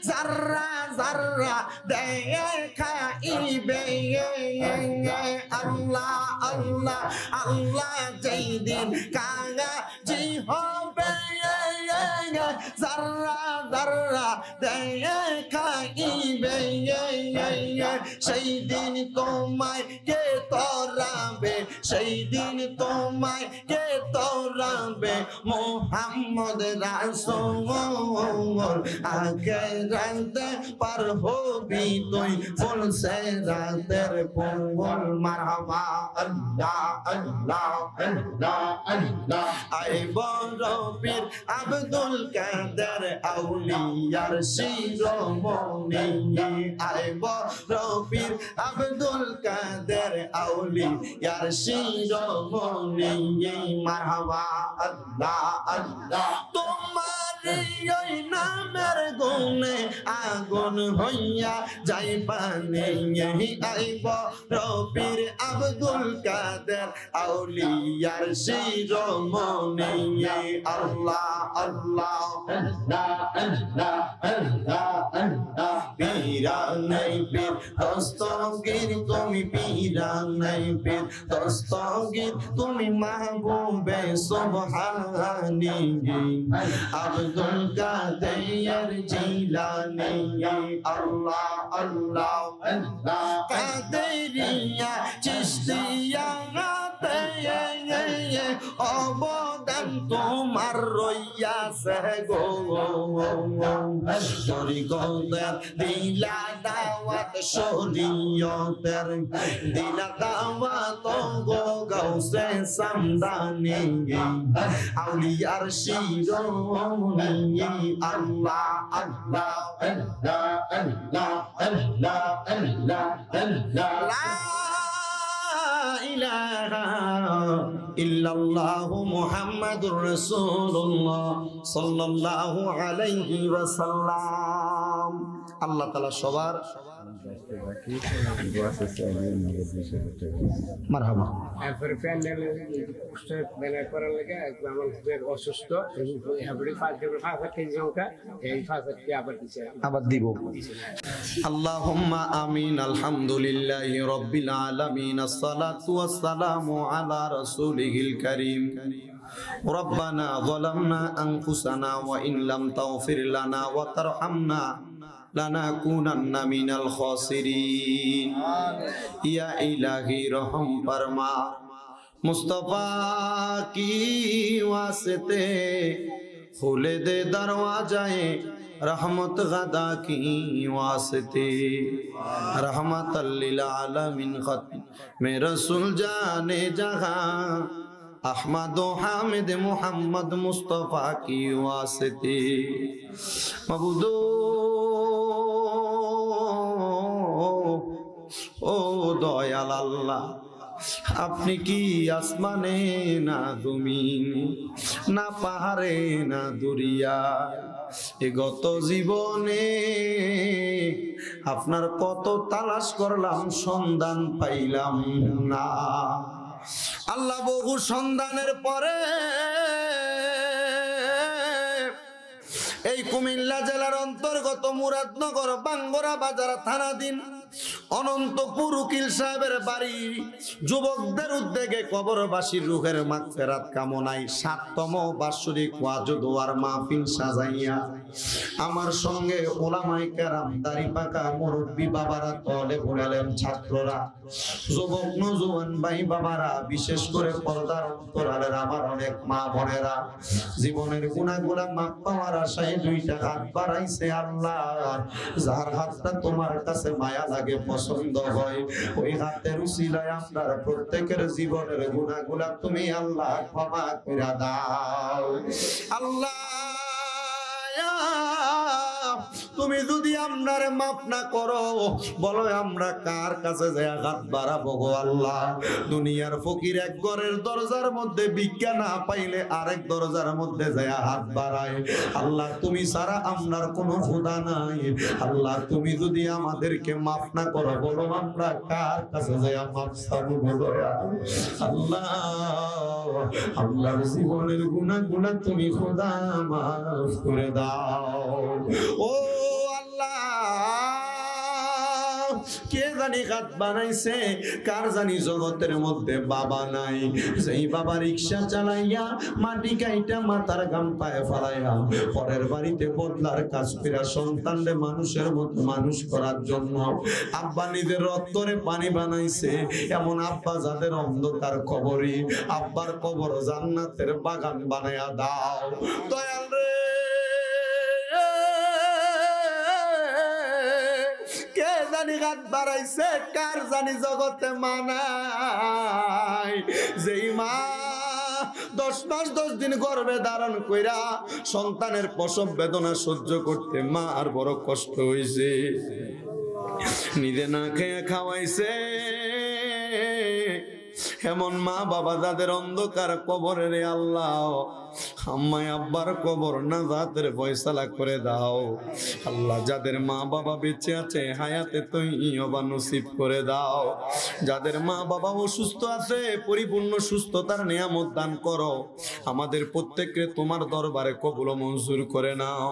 জাররা জাররা দেখাইবে আল্লাহ আল্লাহ আল্লাহ যেই দিন কাগাজি হবে জাররা জাররা দেখাইবে সেই দিন তোমায় কে তোরাবে সেই দিন তোমায় কে তোরাবে মুহাম্মদ রাসূল আখিরাতে পার হবি তুই ফুল সিরাতের কোল মারহাবা আল্লাহ আল্লাহ আল্লাহ আল্লাহ আই বড় পীর আব্দুল কাদের আউলিয়ার শিরোমণি আই বড় পীর আব্দুল কাদের আউলিয়ার শিরোমণি মারহাবা আল্লাহ আল্লাহ তোমার ওই নামের গুণে আগুন হইয়া যাই পানে আইব রবির আব্দুল কাদের আউলিয়ার শিরোমণি আল্লাহ আল্লাহ আল্লাহ আল্লাহ আল্লাহ আল্লাহ পীরা নাই পীর দস্তগীর তুমি পীরা নাই পীর দস্তগীর তুমি মাহবুবে সুবহানি আব্দুল কাদের জিলানী আল্লাহ আল্লাহ আল্লাহ কাদেরিয়া চিশতিয়া অবদান তোমার রইয়াছে গো শরীয়তের দিলা দাওয়াত শরীয়তের দিলা দাওয়াত গো গাউসে সামদানি আউলিয়ার শিরোমণি আল্লাহ আল্লাহ আল্লাহ আল্লাহ আল্লাহ আল্লাহ আল্লাহ ইলাহা ইল্লাল্লাহু মুহাম্মাদুর রাসূলুল্লাহ সাল্লাল্লাহু আলাইহি ওয়াসাল্লাম। আল্লাহ তাআলা সবার মারহাবা। এরপরে প্যান্ডেলে পোস্টার ব্যানার করার লাগে আমার খুব অসুস্থ এবারে 5 কেজি সংখ্যা এই 5 আবার দিছে আবার দিব। আল্লাহুম্মা আমিন। আলহামদুলিল্লাহি রাব্বিল আলামিন। আসসালাতু ওয়াসসালামু আলা রাসূলিহিল কারীম। রব্বানা যালামনা আনফুসানা ওয়া ইন লাম তাগফির লানা ওয়া তারহামনা লানাকুনান্না মিনাল খাসিরিন। ইয়া ইলাহি রহম ফরমা মুস্তাফা কি ওয়াস্তে খুলে দে দরওয়াজায়ে रहमत गदा की वास्ते रहमतल लिल आलमीन खत में रसूल जाने जहां अहमद हामिद मुहम्मद मुस्तफा की वास्ते मबूदो ओ दयाल अल्लाह আপনি কি আসমানে না জমিনে না পাহাড়ে না দরিয়া এ গত জীবনে আপনার কত তালাশ করলাম সন্ধান পাইলাম না। আল্লাহ বহু সন্ধানের পরে এই কুমিল্লা জেলার অন্তর্গত মুরাদনগর বাঙ্গরা বাজার থানাধীন অনন্তপুর উকিল সাহেবের বাড়ি যুবকদের উদ্যোগে কবরবাসীর রূহের মাগফিরাত কামনায় ৭তম বাৎসরিক ওয়াজ ও দোয়ার মাহফিল সাজাইয়া আমার সঙ্গে ওলামায়ে কেরাম দাড়ি পাকা মুরব্বি বাবারা তলে ঘুরালেন ছাত্ররা যুবক নওজোয়ান ভাই বাবারা বিশেষ করে পর্দার অন্তরালের আমার অনেক মা বোনেরা জীবনের গুনাহগুলো মাফ পাওয়ার আশায় দুইটা হাত বাড়াইছে। আল্লাহ যার হাতটা তোমার কাছে মায়া লাগে পছন্দ হয় ওই হাতের উসিলায় আপনার প্রত্যেকের জীবনের গুনাহগুলো তুমি আল্লাহ ক্ষমা করে দাও। আল্লাহ তুমি যদি আমরারে মাফ না করো, বলো আমরা কার কাছে যায় হাত বাড়াবো গো আল্লাহ? দুনিয়ার ফকির এক ঘরের দরজার মধ্যে ভিক্ষা না পাইলে আরেক দরজার মধ্যে যায় হাত বাড়ায়। আল্লাহ তুমি ছাড়া আমরার কোনো খোদা নাই। আল্লাহ তুমি যদি আমাদেরকে মাফ না করো, বলো আমরা কার কাছে যায় মাফ চাবো বলো আল্লাহ? আল্লাহর জীবনের গুনাহ তুমি খোদা মাফ করে দাও। ও আল্লাহ, কে জানি হাত বানাইছে, কার জানি জগতের মধ্যে বাবা নাই। সেই বাবা রিক্সা চালাইয়া মাটি কাইটা মাথার গাম পায়ে ফেলাইয়া পরের বাড়িতে বদলার কাজ কইরা সন্তানরে মানুষের মতো মানুষ করার জন্য আব্বা নিজের রক্তরে পানি বানাইছে। এমন আব্বা যাদের অন্ধকার কবরে, আব্বার কবর জান্নাতের বাগান বানায়া দাও দয়াল রে। কে জানি হাত বাড়াইছে, কার জানি জগতে মানাই। যেই মা 10 মাস 10 দিন গর্ভে ধারণ কইরা সন্তানের প্রসব বেদনা সহ্য করতে মা আর বড় কষ্ট হইছে, নিজে না খেয়ে খাওয়াইছে। এমন মা বাবা যাদের অন্ধকার কবরে রে আল্লাহ, আম্মাই আব্বার কবর না জাতের ফয়সালা করে দাও আল্লাহ। যাদের মা বাবা বেঁচে আছে হায়াতে তৈয়বা নসিব করে দাও। যাদের মা বাবা অসুস্থ আছে পরিপূর্ণ সুস্থতার নিয়ামত দান করো। আমাদের প্রত্যেককে তোমার দরবারে কবুল ও মঞ্জুর করে নাও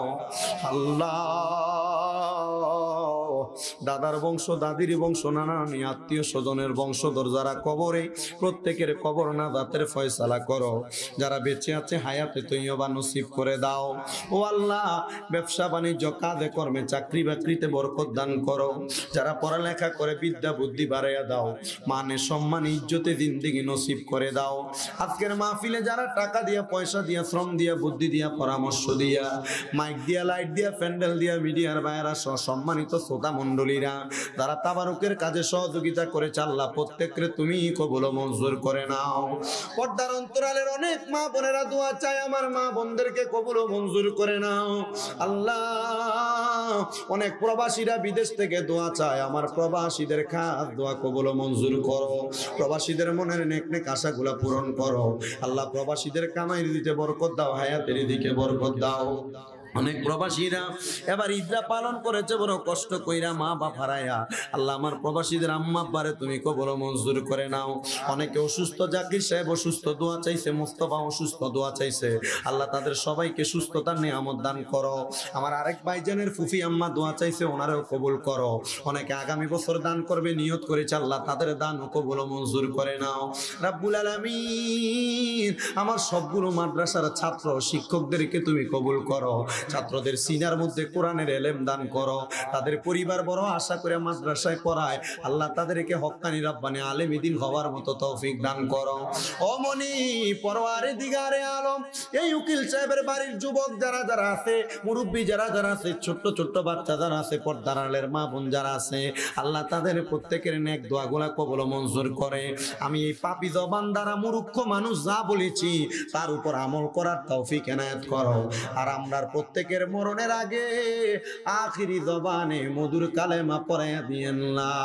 আল্লাহ। দাদার বংশ, দাদির বংশ, নানানি আত্মীয় স্বজনের বংশধর যারা কবরে, প্রত্যেকের কবর না জাতের ফয়সালা করো। যারা বেঁচে আছে হায়াতে তৈয়বা নসিব করে দাও ও আল্লাহ। ব্যবসা বাণিজ্য কাজে কর্মে চাকরি বাকরিতে বরকত দান করো। যারা পড়ালেখা করে বিদ্যা বুদ্ধি বাড়াইয়া দাও। মানে সম্মান ইজ্জতে জিন্দেগি নসিব করে দাও। আজকের মাহফিলে যারা টাকা দিয়া, পয়সা দিয়া, শ্রম দিয়া, বুদ্ধি দিয়া, পরামর্শ দিয়া, মাইক দিয়া, লাইট দিয়া, প্যান্ডেল দিয়া, মিডিয়ার বাইরা সহ সম্মানিত শ্রোতা মণ্ডলীরা যারা তাবারুকের কাজে সহযোগিতা করেছে আল্লাহ, প্রত্যেককে তুমি কবুল ও মঞ্জুর করে নাও। পর্দার অন্তরালের অনেক মা বোনেরা দোয়া চায়, আমার মা বোনদেরকে কবুল ও মঞ্জুর করে নাও আল্লাহ। অনেক প্রবাসীরা বিদেশ থেকে দোয়া চায়, আমার প্রবাসীদের খাস দোয়া কবুল ও মঞ্জুর করো। প্রবাসীদের মনের নেক নেক আশাগুলা পূরণ করো আল্লাহ। প্রবাসীদের কামাই দিতে বরকত দাও, হায়াতের দিকে বরকত দাও। অনেক প্রবাসীরা এবার ঈদরা পালন করেছে বড় কষ্ট কইরা, মা বাপ হারায়া আল্লাহ। আমার প্রবাসীদের আম্মা আব্বারে তুমি কবুল ও মঞ্জুর করে নাও। অনেকে অসুস্থ, জাকির সাহেব অসুস্থ দোয়া চাইছে, মুস্তাফা অসুস্থ দোয়া চাইছে আল্লাহ। তাদের সবাইকে সুস্থতার নিয়ামত দান করো। আমার আরেক ভাইজানের ফুফি আম্মা দোয়া চাইছে, ওনারেও কবুল করো। অনেকে আগামী বছর দান করবে নিয়ত করেছে আল্লাহ, তাদের দান ও কবুল ও মঞ্জুর করে নাও রাব্বুল আলামিন। আমার সবগুলো মাদ্রাসার ছাত্র শিক্ষকদেরকে তুমি কবুল করো। ছাত্রদের সিনার মধ্যে কোরআনের ইলম দান করো। তাদের পরিবার বড় আশা করে মাদ্রাসায় পড়ায় আল্লাহ, তাদেরকে হক্কানি রাব্বানি আলেম দ্বীন হওয়ার মতো তৌফিক দান করো। ও মনি পরওয়ারে দিগারে আলম, এই উকিল সাহেবের বাড়ির যুবক যারা যারা আছে, মুরব্বী যারা যারা আছে, ছোট্ট ছোট্ট বাচ্চা যারা আছে, পর্দার আড়ালের মা বোন যারা আছে আল্লাহ, তাদের প্রত্যেকের নেক দোয়াগুলা কবুল ও মঞ্জুর করে। আমি এই পাপী জবান দ্বারা মূর্খ মানুষ যা বলেছি তার উপর আমল করার তৌফিক এনায়েত করো। আর আমরার প্রত্যেকের মরণের আগে আখিরি জবানে মধুর কালেমা পড়াইয়া দিয়েন, লা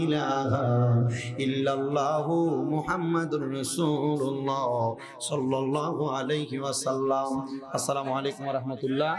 ইলাহা ইল্লাল্লাহু মুহাম্মাদুর রাসূলুল্লাহ সাল্লাল্লাহু আলাইহি ওয়াসাল্লাম। আসসালামু আলাইকুম ওয়া রাহমাতুল্লাহ।